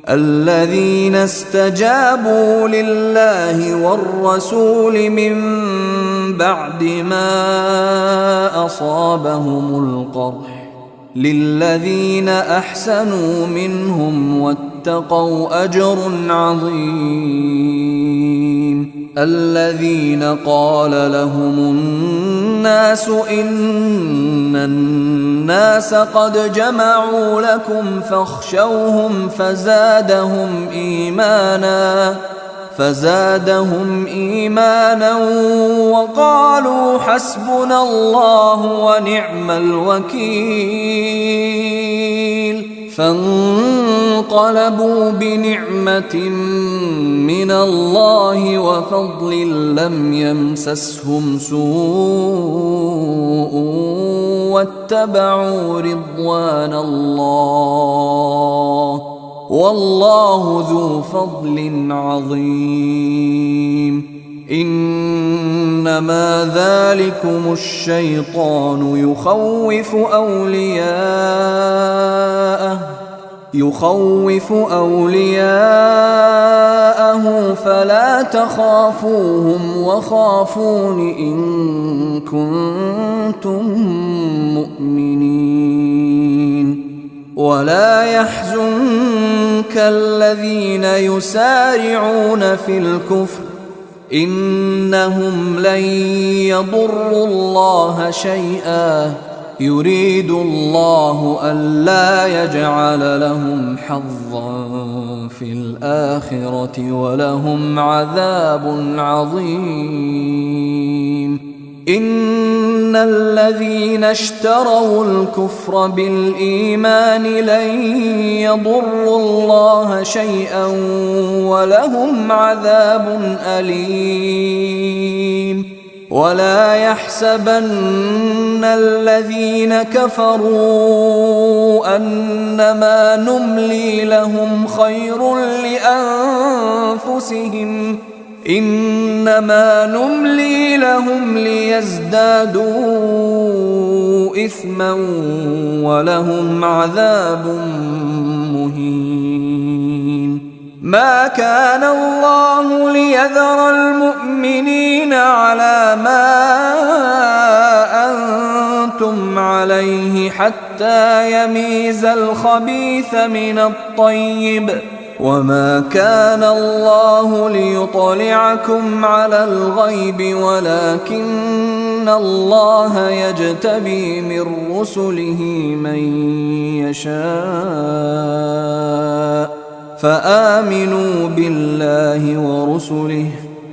الذين استجابوا لله والرسول من بعد ما أصابهم القرح للذين أحسنوا منهم واتقوا أجر عظيم. الذين قال لهم الناس إن الناس قد جمعوا لكم فاخشوهم فزادهم إيمانا وقالوا حسبنا الله ونعم الوكيل. فانقلبوا بنعمة من الله وفضل لم يمسسهم سوء واتبعوا رضوان الله والله ذو فضل عظيم. إنما ذلكم الشيطان يخوف أولياءه فلا تخافوهم وخافون إن كنتم مؤمنين. ولا يحزنك الذين يسارعون في الكفر إنهم لن يضروا الله شيئا يريد الله ألا يجعل لهم حظا في الآخرة ولهم عذاب عظيم. إن الذين اشتروا الكفر بالإيمان لن يضروا الله شيئا ولهم عذاب أليم. ولا يحسبن الذين كفروا أنما نملي لهم خير لأنفسهم إنما نملي لهم ليزدادوا إثما ولهم عذاب مهين. ما كان الله ليذر المؤمنين على ما أنتم عليه حتى يميز الخبيث من الطيب وما كان الله ليطلعكم على الغيب ولكن الله يجتبي من رسله من يشاء فآمنوا بالله ورسله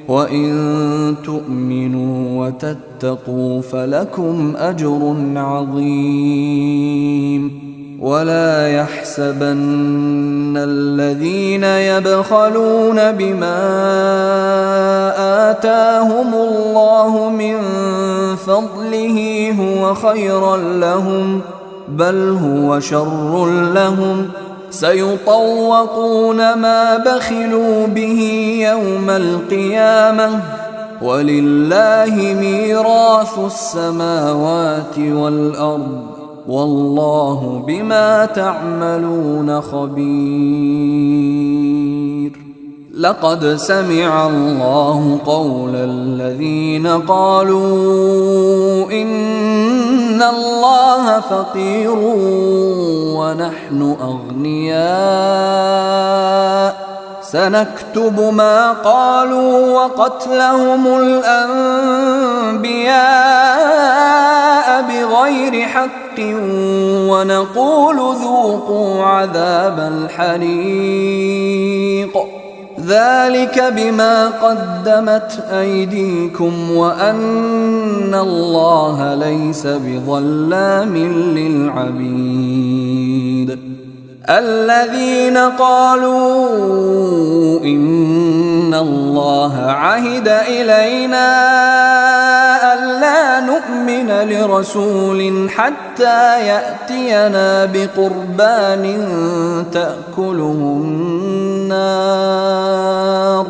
وإن تؤمنوا وتتقوا فلكم أجر عظيم. ولا يحسبن الذين يبخلون بما آتاهم الله من فضله هو خيرا لهم بل هو شر لهم سيطوقون ما بخلوا به يوم القيامة ولله ميراث السماوات والأرض والله بما تعملون خبير. لقد سمع الله قول الذين قالوا إن الله فقير ونحن أغنياء سنكتب ما قالوا وقتلهم الأنبياء بغير حق ونقول ذوقوا عذاب الحريق ذلك بما قدمت أيديكم وأن الله ليس بظلام للعبيد. الذين قالوا إن الله عهد إلينا ألا نؤمن لرسول حتى يأتينا بقربان تأكله النار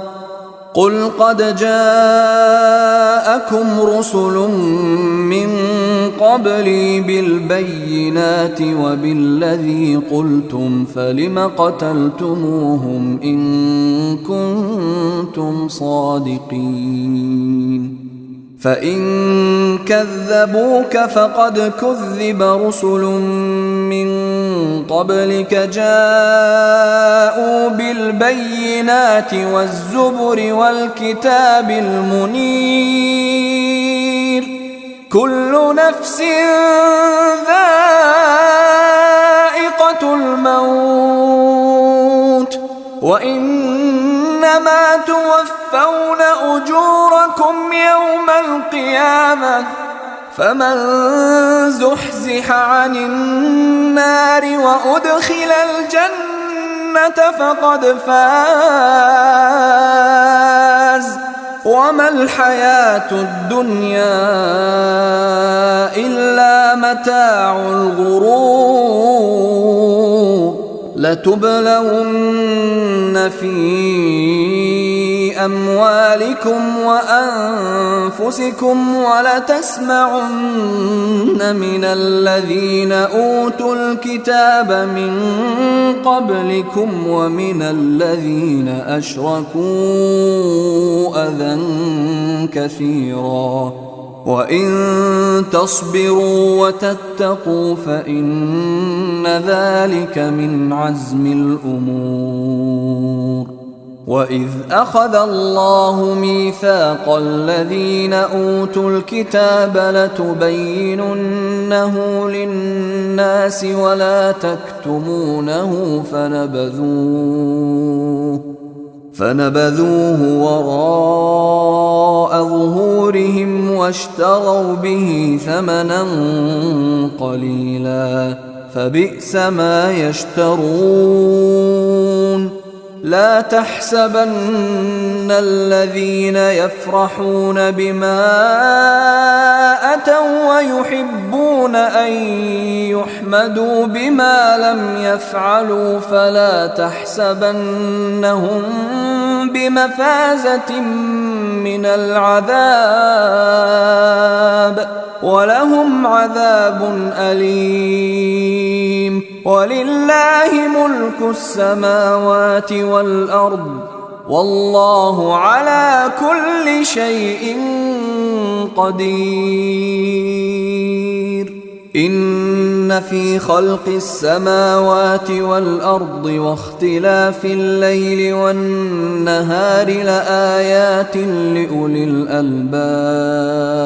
قل قد جاءكم رسل من قبلي بالبينات وبالذي قلتم فلم قتلتموهم إن كنتم صادقين فإن كذبوك فقد كذب رسل من قبلك جاءوا بالبينات والزبر والكتاب المنير كل نفس ذائقة الموت وإنما توفون أجوركم يوم القيامة فمن زحزح عن النار وأدخل الجنة فقد فاز وما الحياة الدنيا إلا متاع الغرور لتبلون في أموالكم وأنفسكم ولتسمعن من الذين أوتوا الكتاب من قبلكم ومن الذين أشركوا أذى كثيرا وإن تصبروا وتتقوا فإن ذلك من عزم الأمور. وإذ أخذ الله ميثاق الذين أوتوا الكتاب لتبيننه للناس ولا تكتمونه فنبذوه وراء ظهورهم واشتروا به ثمنا قليلا فبئس ما يشترون. لا تحسبن الذين يفرحون بما أتوا ويحبون أن يحمدوا بما لم يفعلوا فلا تحسبنهم بمفازة من العذاب ولهم عذاب أليم. ولله ملك السماوات والأرض والله على كل شيء قدير. إن في خلق السماوات والأرض واختلاف الليل والنهار لآيات لأولي الألباب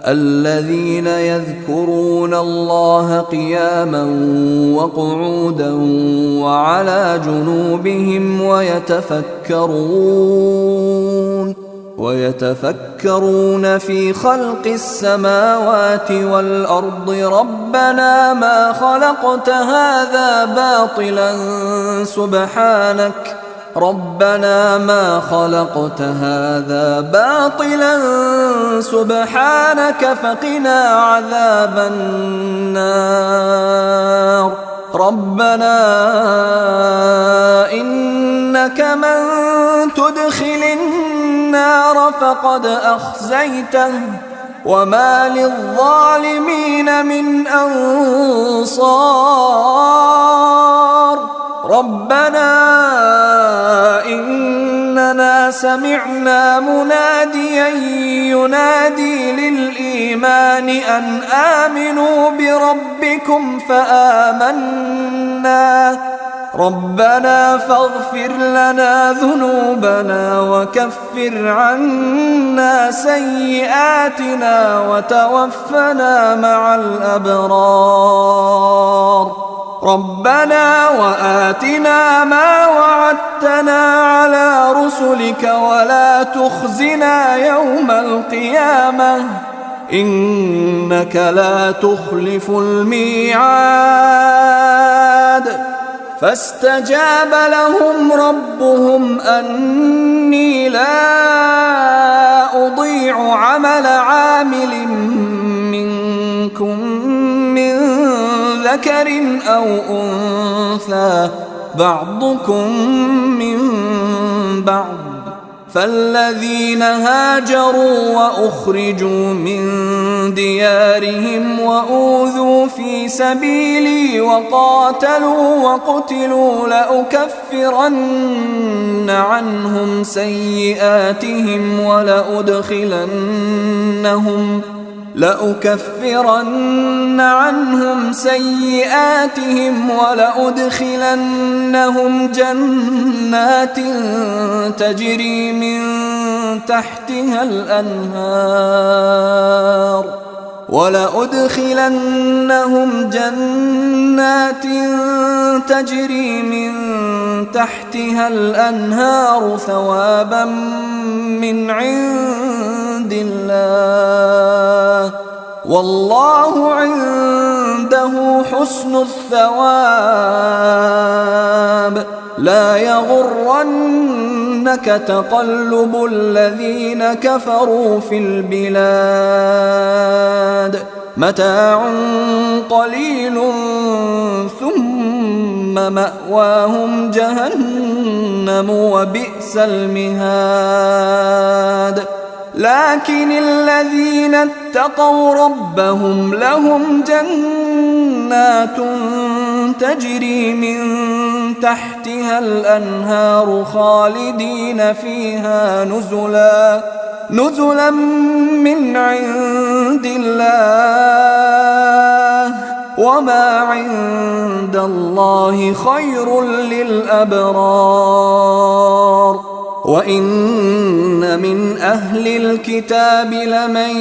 الذين يذكرون الله قياما وقعودا وعلى جنوبهم ويتفكرون في خلق السماوات والأرض ربنا ما خلقت هذا باطلا ربنا ما خلقت هذا باطلا سبحانك فقنا عذاب النار. ربنا إنك من تدخل النار فقد أخزيته وما للظالمين من أنصار. ربنا إننا سمعنا مناديا ينادي للإيمان أن آمنوا بربكم فآمنا. ربنا فاغفر لنا ذنوبنا وكفر عنا سيئاتنا وتوفنا مع الأبرار. ربنا وآتنا ما وعدتنا على رسلك ولا تخزنا يوم القيامة إنك لا تخلف الميعاد. فاستجاب لهم ربهم أني لا أضيع عمل عامل منكم من ذكر أو أنثى بعضكم من بعض. فالذين هاجروا وأخرجوا من ديارهم وأوذوا في سبيلي وقاتلوا وقتلوا لأكفرن عنهم سيئاتهم ولأدخلنهم جنات تجري من تحتها الأنهار ثوابا من عند الله والله عنده حسن الثواب. لا يغرنك تقلب الذين كفروا في البلاد متاع قليل ثم مأواهم جهنم وبئس المهاد. لكن الذين اتقوا ربهم لهم جنات تجري من تحتها الأنهار خالدين فيها نزلا من عند الله وما عند الله خير للأبرار. وإن من أهل الكتاب لمن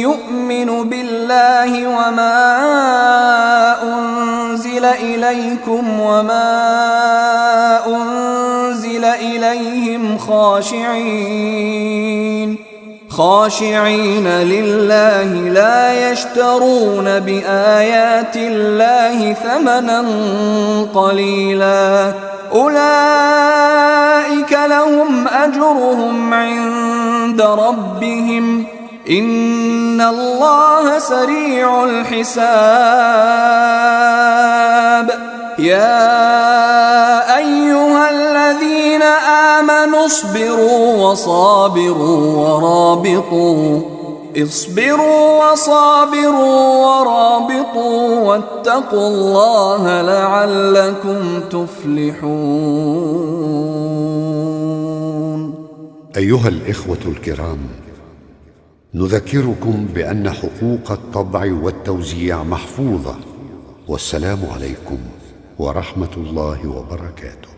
يؤمن بالله وما أنزل إليكم وما أنزل إليهم خاشعين لله لا يشترون بآيات الله ثمنا قليلا أولئك لهم أجرهم عند ربهم إن الله سريع الحساب. يا أيها الذين آمنوا اصبروا وصابروا ورابطوا واتقوا الله لعلكم تفلحون. أيها الإخوة الكرام، نذكركم بأن حقوق الطبع والتوزيع محفوظة. والسلام عليكم ورحمة الله وبركاته.